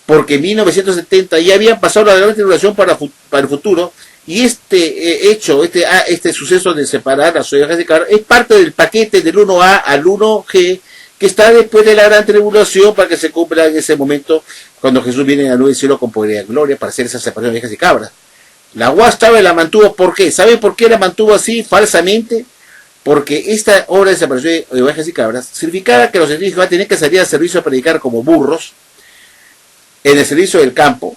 porque en 1970 ya habían pasado la gran tribulación para el futuro, y este suceso de separar las ovejas y cabras es parte del paquete del 1A al 1G, que está después de la gran tribulación, para que se cumpla en ese momento cuando Jesús viene a la nube del cielo con poder y gloria para hacer esa separación de ovejas y cabras. La Watchtower la mantuvo, ¿por qué? ¿Saben por qué la mantuvo así, falsamente? Porque esta obra de separación de ovejas y cabras significaba que los testigos de Jehová tenían que salir al servicio a predicar como burros, en el servicio del campo.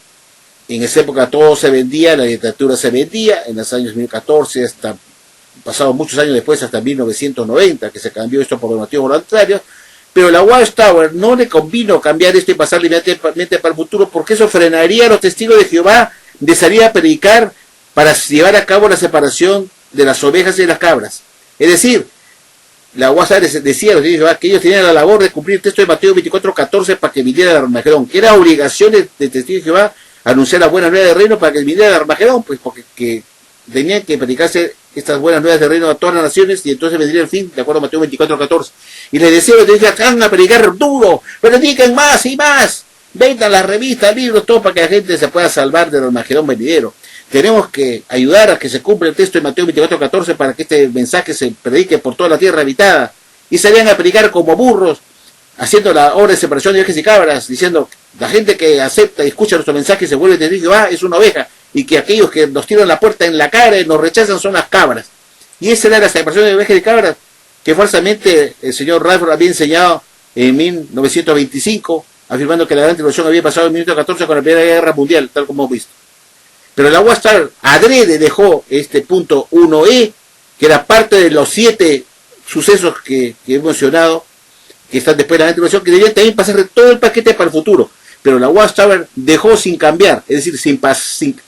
En esa época todo se vendía, la literatura se vendía, en los años 2014, hasta pasados muchos años después, hasta 1990, que se cambió esto por motivos voluntarios. Pero la Watchtower no le convino cambiar esto y pasarlo inmediatamente para el futuro, porque eso frenaría a los testigos de Jehová de salir a predicar para llevar a cabo la separación de las ovejas y de las cabras. Es decir, la Watchtower decía a los testigos de Jehová que ellos tenían la labor de cumplir el texto de Mateo 24:14 para que viniera el Armagedón, que era obligación de testigos de Jehová anunciar la buena nueva del reino para que viniera el Armagedón, pues porque tenían que predicarse estas buenas nuevas del reino a todas las naciones, y entonces vendría el fin, de acuerdo a Mateo 24:14. Y les decía a los testigos, hagan a predicar duro, prediquen más y más, vendan las revistas, libros, todo para que la gente se pueda salvar del Armagedón venidero. Tenemos que ayudar a que se cumpla el texto de Mateo 24:14 para que este mensaje se predique por toda la tierra habitada. Y salían a predicar como burros, haciendo la obra de separación de ovejas y cabras, diciendo, la gente que acepta y escucha nuestro mensaje y se vuelve testigo, es una oveja, y que aquellos que nos tiran la puerta en la cara y nos rechazan son las cabras. Y esa era la separación de ovejas y cabras que falsamente el señor Radford había enseñado en 1925, afirmando que la gran tribulación había pasado en 1914 con la Primera Guerra Mundial, tal como hemos visto. Pero la Watchtower adrede dejó este punto 1E, que era parte de los 7 sucesos que he mencionado, que están después de la gran tribulación, que debían también pasar de todo el paquete para el futuro. Pero la Watchtower dejó sin cambiar, es decir, sin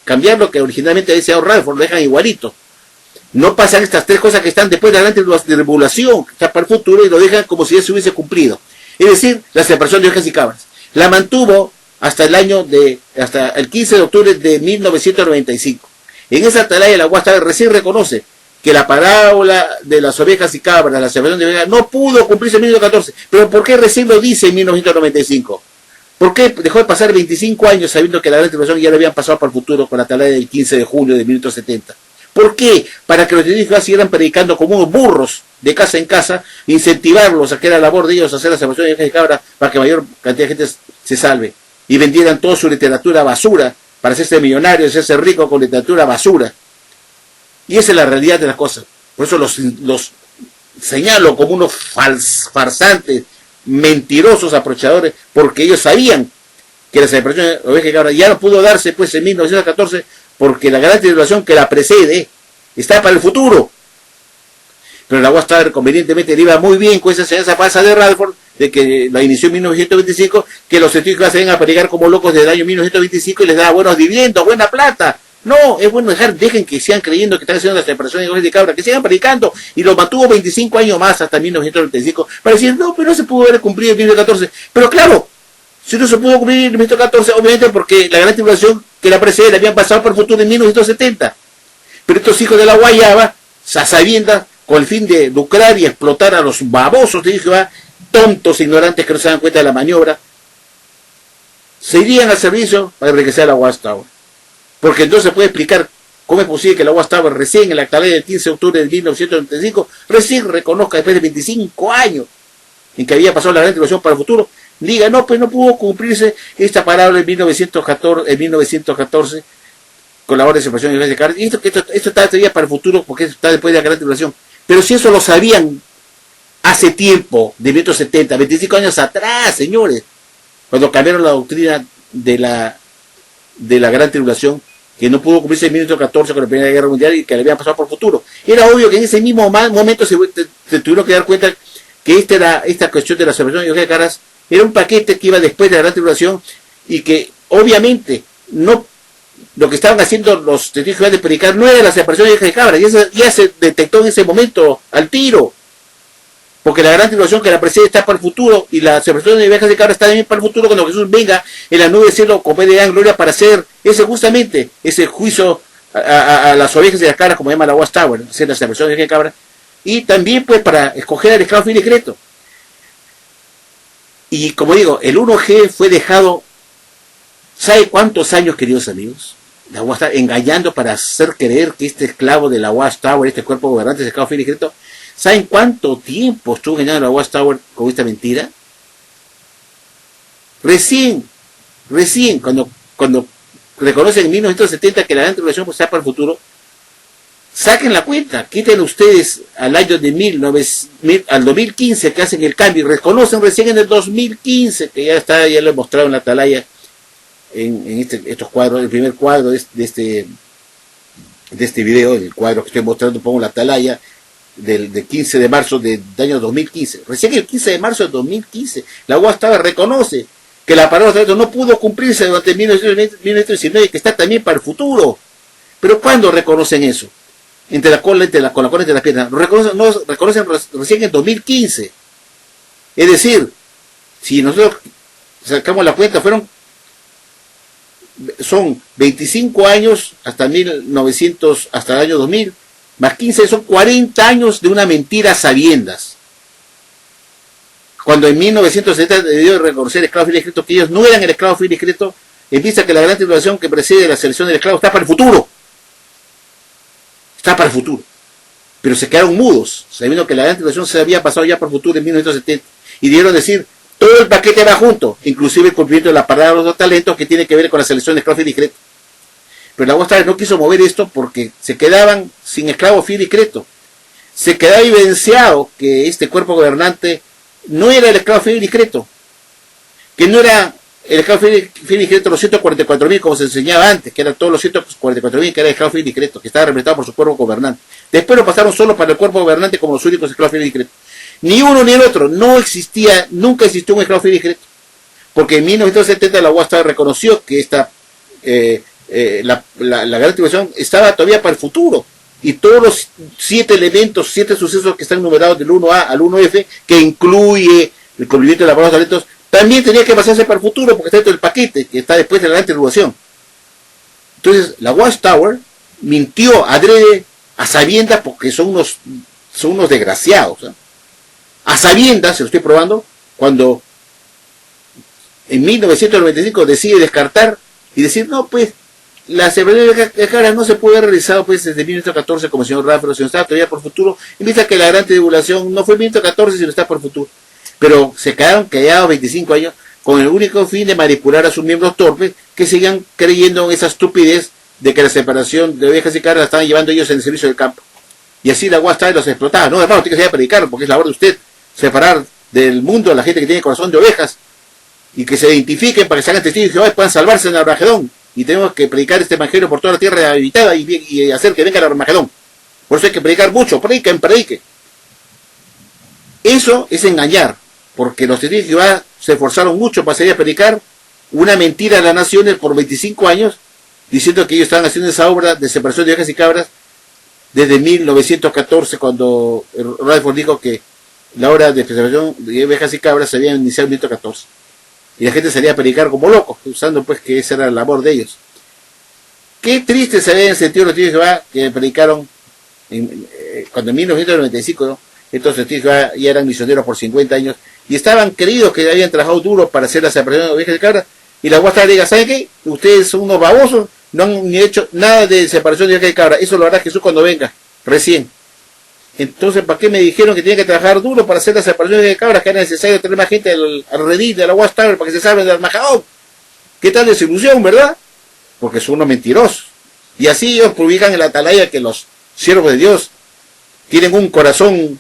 cambiar lo que originalmente había deseado Radford, lo dejan igualito. No pasan estas 3 cosas que están después de la gran tribulación, que está para el futuro, y lo dejan como si ya se hubiese cumplido. Es decir, la separación de ovejas y cabras. La mantuvo hasta el 15 de octubre de 1995. En esa atalaya la Watchtower recién reconoce que la parábola de las ovejas y cabras, la separación de ovejas, no pudo cumplirse en 1914. Pero ¿por qué recién lo dice en 1995? ¿Por qué dejó de pasar 25 años sabiendo que la gran tribulación ya lo habían pasado para el futuro con la atalaya del 15 de julio de 1970? ¿Por qué? Para que los testigos siguieran predicando como unos burros de casa en casa, incentivarlos a que era labor de ellos hacer la separación de ovejas y cabras para que mayor cantidad de gente se salve, y vendieran toda su literatura basura para hacerse millonario, hacerse rico con literatura basura. Y esa es la realidad de las cosas. Por eso los señalo como unos farsantes, mentirosos, aprovechadores, porque ellos sabían que la separación de oveja y cabra ya no pudo darse pues en 1914, porque la gran tribulación que la precede está para el futuro. Pero la UAS convenientemente le iba muy bien con esa enseñanza falsa de Rutherford, de que la inició en 1925, que los científicos se ven a predicar como locos desde el año 1925 y les da buenos dividendos, buena plata. No, es bueno dejen que sigan creyendo que están haciendo la separación de ovejas y cabra, que sigan predicando, y lo mantuvo 25 años más hasta 1995, para decir, no, pero no se pudo haber cumplido en 1914. Pero claro, si no se pudo cumplir en 1914, obviamente porque la gran tribulación que la precede la habían pasado por el futuro en 1970. Pero estos hijos de la guayaba, a sabiendas, con el fin de lucrar y explotar a los babosos de Jehová, tontos, ignorantes que no se dan cuenta de la maniobra, se irían al servicio para regresar a la UAS Tower. Porque entonces se puede explicar cómo es posible que la UAS Tower recién en la atalaya del 15 de octubre de 1995, recién reconozca después de 25 años en que había pasado la gran tribulación para el futuro, diga, no, pues no pudo cumplirse esta palabra en 1914 con la orden de separación de carne. Y esto está todavía para el futuro porque está después de la gran tribulación. Pero si eso lo sabían hace tiempo, de 1970, 25 años atrás, señores, cuando cambiaron la doctrina de la gran tribulación, que no pudo cumplirse en 1914 con la Primera Guerra Mundial y que le habían pasado por el futuro. Era obvio que en ese mismo momento se tuvieron que dar cuenta que esta cuestión de la separación de ovejas y cabras era un paquete que iba después de la gran tribulación y que obviamente no, lo que estaban haciendo los científicos de predicar no era la separación de ovejas y cabras, ya se detectó en ese momento al tiro, porque la gran tribulación que la precede está para el futuro y la separación de ovejas y cabras está también para el futuro cuando Jesús venga en la nube del cielo con poder de gran gloria para hacer justamente ese juicio a las ovejas y las cabras, como llama la UAS Tower, hacer la separación de ovejas y cabras, y también pues para escoger al esclavo fiel y discreto. Y como digo, el 1G fue dejado, ¿sabe cuántos años, queridos amigos? La UAS está engañando para hacer creer que este esclavo de la UAS Tower, este cuerpo gobernante, es esclavo fiel y discreto. ¿Saben cuánto tiempo estuvo engañando la UAS Tower con esta mentira? Recién, cuando reconocen en 1970 que la gran tribulación pues, está para el futuro, saquen la cuenta, quiten ustedes al año de al 2015 que hacen el cambio, y reconocen recién en el 2015, que ya lo he mostrado en la atalaya, en estos cuadros, el primer cuadro de este video, el cuadro que estoy mostrando, pongo la atalaya, del 15 de marzo del año 2015. Recién el 15 de marzo del 2015, la UAS reconoce que la palabra de no pudo cumplirse durante 1919, que está también para el futuro. Pero ¿cuándo reconocen eso? Con la cola entre las piernas. Lo reconocen recién en 2015. Es decir, si nosotros sacamos la cuenta, son 25 años hasta hasta el año 2000, más 15 son 40 años de una mentira a sabiendas. Cuando en 1970 debió reconocer el esclavo fiel y discreto que ellos no eran el esclavo fiel y discreto, en vista que la gran tribulación que precede la selección del esclavo está para el futuro. Está para el futuro. Pero se quedaron mudos, sabiendo que la gran tribulación se había pasado ya por el futuro en 1970. Y debieron decir, todo el paquete va junto, inclusive el cumplimiento de la palabra de los talentos que tiene que ver con la selección del esclavo fiel y discreto. Pero la UAS no quiso mover esto porque se quedaban sin esclavo fiel y discreto. Se quedaba evidenciado que este cuerpo gobernante no era el esclavo fiel y discreto, que no era el esclavo fiel y discreto los 144.000 como se enseñaba antes, que eran todos los 144.000 que era el esclavo fiel y discreto, que estaba representado por su cuerpo gobernante. Después lo pasaron solo para el cuerpo gobernante como los únicos esclavos fiel y discretos. Ni uno ni el otro, nunca existió un esclavo fiel y discreto, porque en 1970 la UAS reconoció que la gran tribulación estaba todavía para el futuro, y todos los 7 sucesos que están numerados del 1A al 1F, que incluye el cumplimiento de la palabra de talentos, también tenía que pasarse para el futuro porque está dentro del paquete que está después de la gran tribulación. Entonces la UAS Tower mintió adrede, a sabiendas, porque son unos desgraciados, ¿eh? A sabiendas, se lo estoy probando, cuando en 1995 decide descartar y decir, no, pues la separación de caras no se puede haber realizado pues desde 1914 como el señor Rafro, sino estaba todavía por futuro, y vista que la gran tribulación no fue en 1914 sino está por futuro. Pero se quedaron callados 25 años, con el único fin de manipular a sus miembros torpes que sigan creyendo en esa estupidez de que la separación de ovejas y cabras la estaban llevando ellos en el servicio del campo. Y así la UAS los explotaba. No, hermano, tiene que salir a predicar, porque es labor de usted separar del mundo a la gente que tiene corazón de ovejas y que se identifiquen para que se hagan testigos de Jehová y puedan salvarse en el Armagedón. Y tenemos que predicar este evangelio por toda la tierra habitada y hacer que venga el Armagedón. Por eso hay que predicar mucho, prediquen. Eso es engañar, porque los testigos de Jehová se esforzaron mucho para salir a predicar una mentira a las naciones por 25 años, diciendo que ellos estaban haciendo esa obra de separación de ovejas y cabras desde 1914, cuando Rutherford dijo que la obra de separación de ovejas y cabras se había iniciado en 1914. Y la gente salía a predicar como locos, usando pues que esa era la labor de ellos. Qué triste se habían sentido los testigos de Jehová que predicaron cuando en 1995, ¿no? Estos testigos de Jehová ya eran misioneros por 50 años y estaban creídos que habían trabajado duro para hacer la separación de ovejas y cabras, y la UAS le diga, ¿saben qué? Ustedes son unos babosos, no han ni hecho nada de separación de ovejas y cabras, eso lo hará Jesús cuando venga, recién. Entonces, ¿para qué me dijeron que tenía que trabajar duro para hacer la separación de cabras? Que era necesario tener más gente al redil de la UAS para que se salven del Armagedón. ¿Qué tal desilusión, verdad? Porque son unos mentirosos. Y así ellos publican en la atalaya que los siervos de Dios tienen un corazón,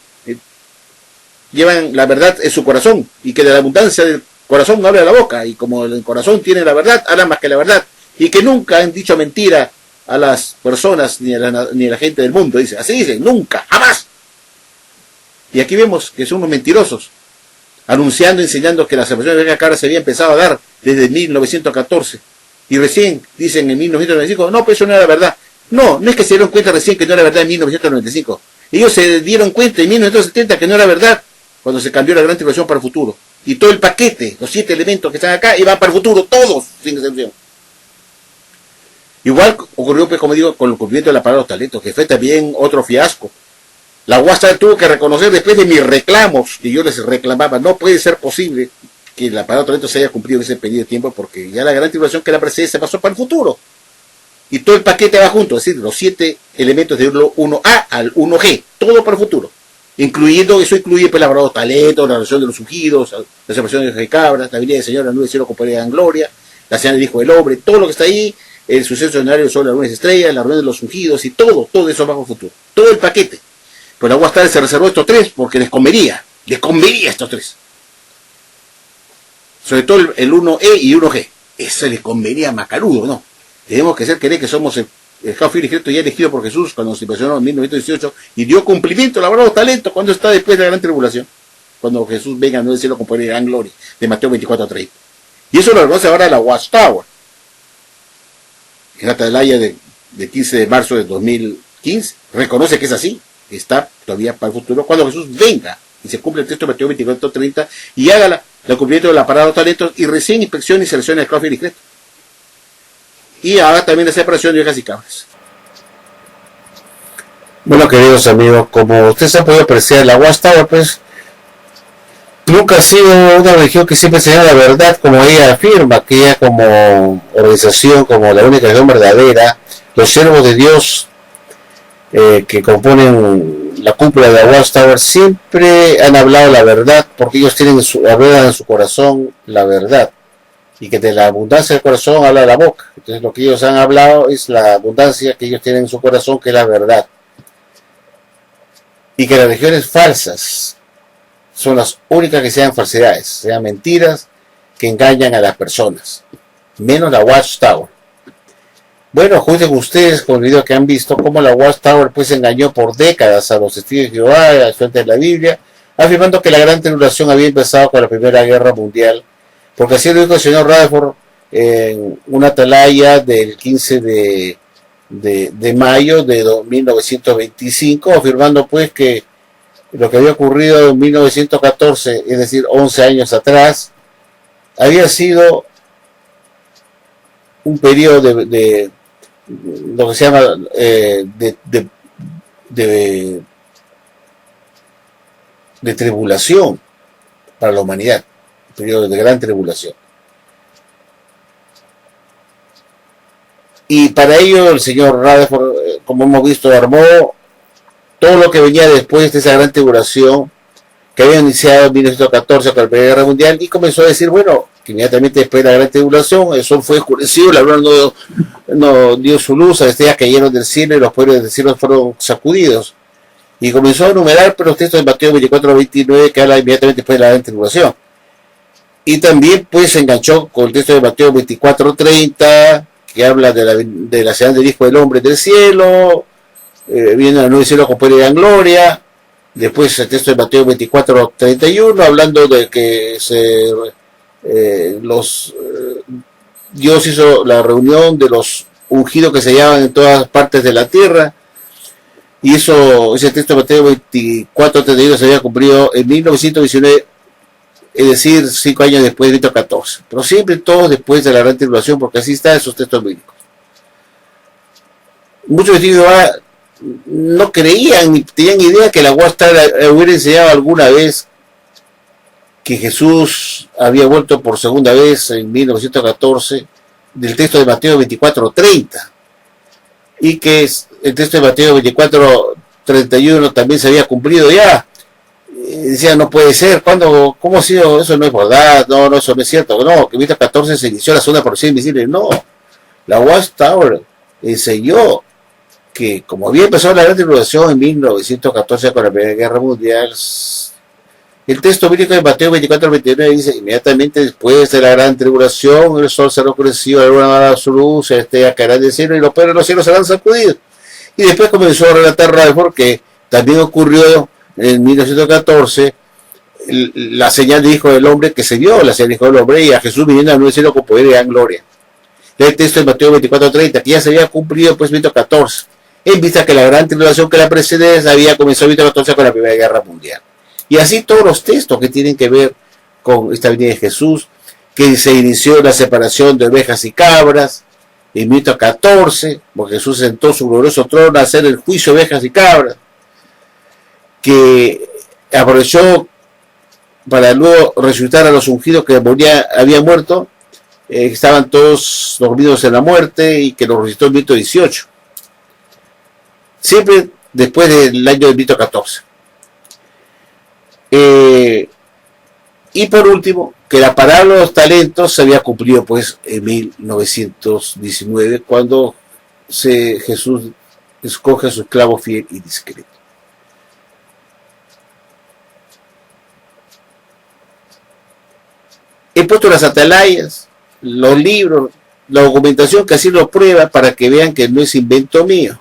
llevan la verdad en su corazón, y que de la abundancia del corazón no habla la boca, y como el corazón tiene la verdad, habla más que la verdad, y que nunca han dicho mentira a las personas ni a la gente del mundo. Dice, así dicen, nunca, jamás. Y aquí vemos que son unos mentirosos, anunciando, enseñando que la separación de ovejas y cabras se había empezado a dar desde 1914, y recién dicen en 1995, no, pues eso no era verdad. No es que se dieron cuenta recién que no era verdad en 1995, ellos se dieron cuenta en 1970 que no era verdad cuando se cambió la gran tribulación para el futuro, y todo el paquete, los 7 elementos que están acá, iban para el futuro, todos, sin excepción. Igual ocurrió, pues, como digo, con el cumplimiento de la palabra de los talentos, que fue también otro fiasco. La UAS tuvo que reconocer después de mis reclamos, que yo les reclamaba, no puede ser posible que la palabra de los talentos se haya cumplido en ese periodo de tiempo, porque ya la gran tribulación que era precedente se pasó para el futuro. Y todo el paquete va junto, es decir, los 7 elementos del 1A al 1G, todo para el futuro. Incluyendo, eso incluye pues la palabra de los talentos, la oración de los ungidos, la separación de los cabras, la venida del Señor, la nube del cielo con poder en gloria, la señal del Hijo del Hombre, todo lo que está ahí, el suceso escenario sobre las lunas estrellas, la reunión de los ungidos y todo eso va para el futuro. Todo el paquete. Pero la UAS se reservó estos 3 porque les convenía estos 3. Sobre todo el 1E y 1G. Eso les convenía macarudo, ¿no? Tenemos que creer que somos el Jehová discreto ya elegido por Jesús cuando se impresionó en 1918 y dio cumplimiento a la palabra de los talentos cuando está después de la gran tribulación. Cuando Jesús venga no del cielo con poder y gran gloria, de Mateo 24:30. Y eso lo reconoce ahora la Watchtower. En la atalaya de 15 de marzo de 2015, reconoce que es así, que está todavía para el futuro, cuando Jesús venga y se cumple el texto de Mateo 24:30 y haga el cumplimiento de la palabra de los talentos y recién inspección y selección del Jehová discreto. Y haga también la separación de ovejas y cabras. Bueno, queridos amigos, como ustedes han podido apreciar, la Watchtower, pues, nunca ha sido una religión que siempre enseña la verdad, como ella afirma, que ella como organización, como la única religión verdadera, los siervos de Dios que componen la cúpula de la Watchtower siempre han hablado la verdad, porque ellos tienen en su corazón la verdad, y que de la abundancia del corazón habla la boca. Entonces lo que ellos han hablado es la abundancia que ellos tienen en su corazón, que es la verdad. Y que las religiones falsas son las únicas que sean falsedades, sean mentiras que engañan a las personas, menos la Watchtower. Bueno, juzguen ustedes con el video que han visto cómo la Watchtower pues engañó por décadas a los testigos de Jehová, a la fuente de la Biblia, afirmando que la gran tribulación había empezado con la Primera Guerra Mundial, porque así lo dijo el señor Rutherford en una atalaya del 15 de mayo de 1925, afirmando pues que lo que había ocurrido en 1914, es decir, 11 años atrás, había sido un periodo de lo que se llama de tribulación para la humanidad, un periodo de gran tribulación. Y para ello el señor Rutherford, como hemos visto, armó todo lo que venía después de esa gran tribulación que había iniciado en 1914 con la Primera Guerra Mundial, y comenzó a decir, bueno, que inmediatamente después de la gran tribulación el sol fue oscurecido, la luna no dio su luz, las estrellas cayeron del cielo y los pueblos del cielo fueron sacudidos. Y comenzó a enumerar pero los textos de Mateo 24-29 que habla inmediatamente después de la gran tribulación. Y también pues se enganchó con el texto de Mateo 24:30 que habla de la señal del Hijo del Hombre del cielo, viene al nuevo cielo con poder y gran gloria. Después el texto de Mateo 24:31 hablando de que Dios hizo la reunión de los ungidos que se hallaban en todas partes de la tierra. Y ese texto de Mateo 24:31 se había cumplido en 1919, es decir, 5 años después de Cristo 14. Pero siempre todos después de la gran tribulación, porque así están esos textos bíblicos. Muchos testigos no creían ni tenían idea que la Watchtower hubiera enseñado alguna vez que Jesús había vuelto por segunda vez en 1914 del texto de Mateo 24:30 y que el texto de Mateo 24:31 también se había cumplido ya. Decían, no puede ser, ¿cómo ha sido? Eso no es verdad, no, eso no es cierto, no, que en 1914 se inició la segunda profecía invisible, no, la Watchtower enseñó que como había empezado la gran tribulación en 1914 con la Primera Guerra Mundial, el texto bíblico de Mateo 24:29 dice, inmediatamente después de la gran tribulación, el sol será oscurecido, la luna dará su luz, caerá del cielo y los pueblos de los cielos serán sacudidos. Y después comenzó a relatar Rutherford que también ocurrió en 1914 la señal del Hijo del Hombre que se vio, la señal del Hijo del Hombre y a Jesús viniendo al nuevo cielo con poder y gran gloria. El texto de Mateo 24:30 que ya se había cumplido pues 1914, en vista que la gran tribulación que la precede había comenzado en 1914 con la Primera Guerra Mundial. Y así todos los textos que tienen que ver con esta venida de Jesús, que se inició la separación de ovejas y cabras en 1914, porque Jesús sentó su glorioso trono a hacer el juicio de ovejas y cabras, que aprovechó para luego resucitar a los ungidos que habían muerto, que estaban todos dormidos en la muerte y que los resucitó en 1918. Siempre después del año de 1914. Y por último, que la parábola de los talentos se había cumplido pues en 1919 cuando Jesús escoge a su esclavo fiel y discreto. He puesto las atalayas, los libros, la documentación que así lo prueba para que vean que no es invento mío.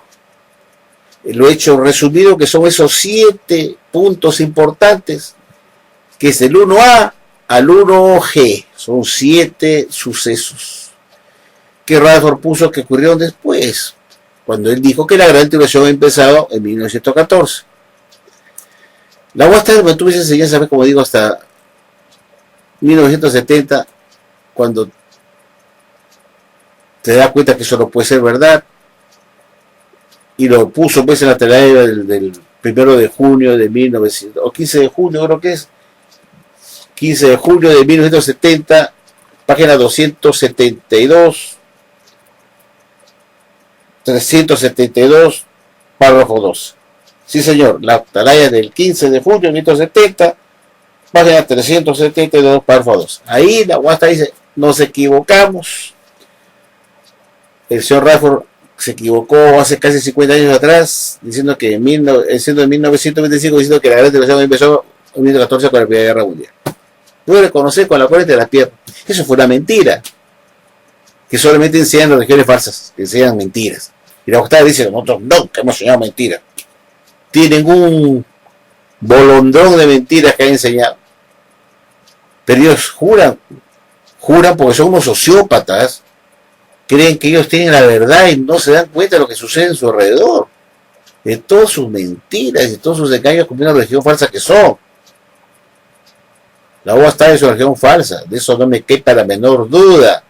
Lo he hecho resumido, que son esos 7 puntos importantes, que es del 1A al 1G. Son 7 sucesos que Rutherford puso que ocurrieron después, cuando él dijo que la gran tribulación ha empezado en 1914. La Watchtower mantuvo esa enseñanza, como digo, hasta 1970, cuando te das cuenta que eso no puede ser verdad, y lo puso pues en la televisión del 1 de junio de 1900, o 15 de junio creo que es, 15 de junio de 1970, página 272, 372, párrafo 2. Sí señor, la atalaya del 15 de junio de 1970, página 372, párrafo 2. Ahí la Watchtower dice, nos equivocamos. El señor Rutherford se equivocó hace casi 50 años atrás, diciendo que en 1925, diciendo que la gran tribulación empezó en 1914 con la Primera Guerra Mundial. Puedo reconocer con la cuarta de las piernas. Eso fue una mentira. Que solamente enseñan las religiones falsas, que enseñan mentiras. Y la Watchtower dice, nosotros no, que hemos enseñado mentiras. Tienen un bolondrón de mentiras que han enseñado. Pero ellos juran porque son unos sociópatas, creen que ellos tienen la verdad y no se dan cuenta de lo que sucede en su alrededor, de todas sus mentiras y todos sus engaños con una religión falsa que son. La Watchtower es una religión falsa, de eso no me quepa la menor duda.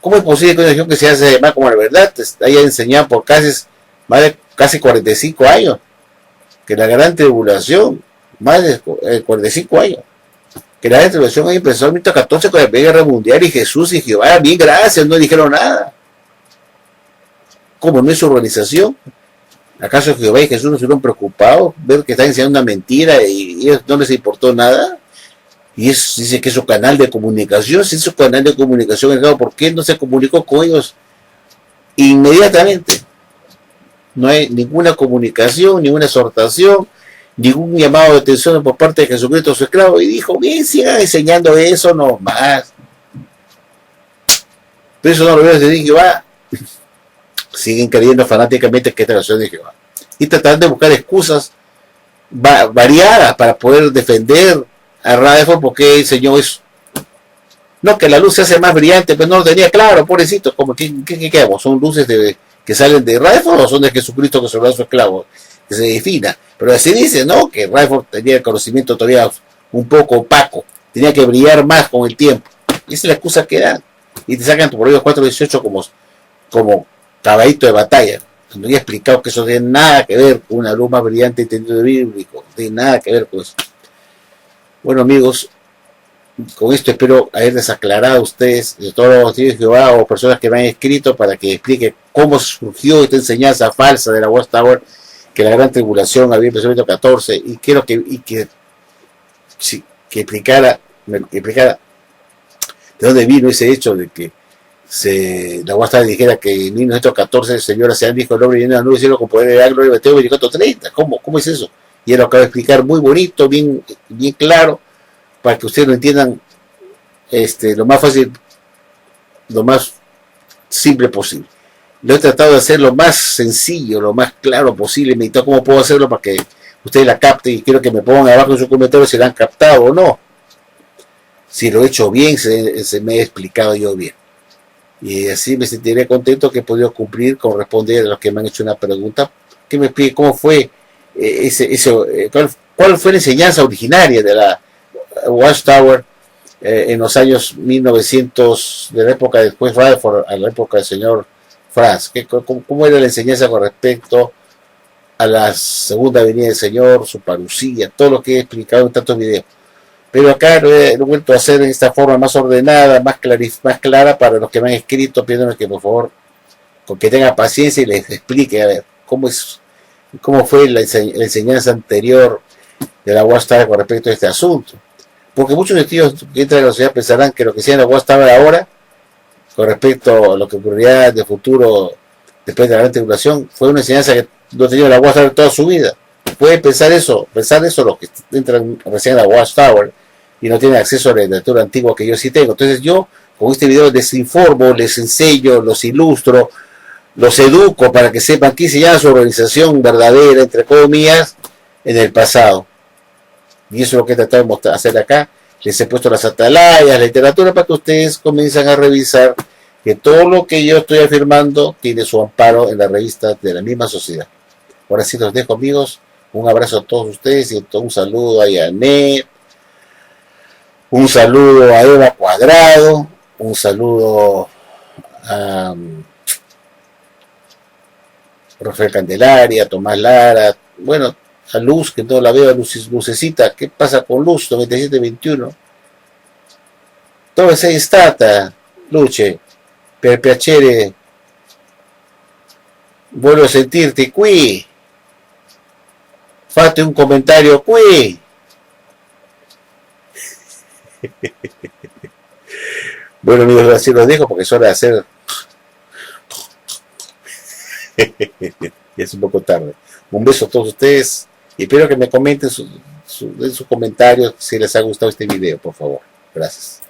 ¿Cómo es posible que una religión que se hace llamar como la verdad te haya enseñado por casi 45 años que la gran tribulación, más de 45 años, que la gran tribulación ahí empezó en 1914 con la Primera Guerra Mundial y Jesús y Jehová, bien gracias, no dijeron nada? ¿Cómo no es su organización? ¿Acaso Jehová y Jesús no estuvieron preocupados ver que están enseñando una mentira y ellos no les importó nada? y dice que es su canal de comunicación. Si es su canal de comunicación, ¿por qué no se comunicó con ellos inmediatamente? No hay ninguna comunicación, ninguna exhortación, ningún llamado de atención por parte de Jesucristo su esclavo, y dijo, bien, sigan enseñando eso nomás. Pero eso no lo veo desde Jehová. Siguen creyendo fanáticamente que esta canción es de Jehová. Y tratando de buscar excusas variadas para poder defender a Rutherford porque el Señor es... No, que la luz se hace más brillante, pero no lo tenía claro, pobrecito. Como, ¿qué quedamos? ¿Son luces que salen de Rutherford o son de Jesucristo que se lo da su esclavo? Que se defina. Pero así dice, ¿no? Que Rutherford tenía el conocimiento todavía un poco opaco. Tenía que brillar más con el tiempo. Y esa es la excusa que dan. Y te sacan tu Proverbios 4:18 como caballito de batalla. No había explicado que eso no tiene nada que ver con una luz más brillante y entendido bíblico. No tiene nada que ver con eso. Bueno, amigos, con esto espero haberles aclarado a ustedes, de todos los testigos de Jehová o personas que me han escrito, para que explique cómo surgió esta enseñanza falsa de la Watchtower, que la gran tribulación había empezado en el 14, y quiero que explicara de dónde vino ese hecho de que la Watchtower dijera que en 1914 el Señor hacía el Hijo del Hombre y en la nube del cielo con poder de la gloria, Mateo 24:30. ¿Cómo es eso? Y él lo acaba de explicar muy bonito, bien claro, para que ustedes lo entiendan lo más fácil, lo más simple posible. Lo he tratado de hacer lo más sencillo, lo más claro posible. Me meditado cómo puedo hacerlo para que ustedes la capten, y quiero que me pongan abajo en sus comentarios si la han captado o no. Si lo he hecho bien, se me he explicado yo bien. Y así me sentiré contento que he podido cumplir con responder a los que me han hecho una pregunta. Que me explique cómo fue cuál fue la enseñanza originaria de la Watchtower en los años 1900, de la época después Rutherford a la época del señor Franz. ¿Cómo era la enseñanza con respecto a la segunda venida del Señor, su parucía, todo lo que he explicado en tantos videos? Pero acá lo he vuelto a hacer en esta forma más ordenada, más clara para los que me han escrito, pidiéndome que por favor con que tengan paciencia y les explique a ver cómo fue la enseñanza anterior de la Watchtower con respecto a este asunto. Porque muchos testigos que entran a la sociedad pensarán que lo que hacían la Watchtower ahora, con respecto a lo que ocurrirá de futuro después de la gran tribulación, fue una enseñanza que no ha tenido la Watchtower toda su vida. Pueden pensar eso los que entran recién a la Watchtower y no tienen acceso a la literatura antigua que yo sí tengo. Entonces yo con este video les informo, les enseño, los ilustro, los educo para que sepan qué se llama su organización verdadera, entre comillas, en el pasado. Y eso es lo que he tratado de hacer acá. Les he puesto las atalayas, la literatura, para que ustedes comiencen a revisar que todo lo que yo estoy afirmando tiene su amparo en las revistas de la misma sociedad. Ahora sí los dejo, amigos. Un abrazo a todos ustedes y un saludo a Yanet, un saludo a Eva Cuadrado, un saludo a Rafael Candelaria, a Tomás Lara, bueno, a Luz, que no la veo, a Lucecita. ¿Qué pasa con Luz? 9721. Dove sei stata, Luce? Per piacere, vuelvo a sentirti qui. Fate un comentario qui. Bueno, amigos, así los dejo porque es hora de hacer. Es un poco tarde. Un beso a todos ustedes y espero que me comenten sus comentarios si les ha gustado este video, por favor. Gracias.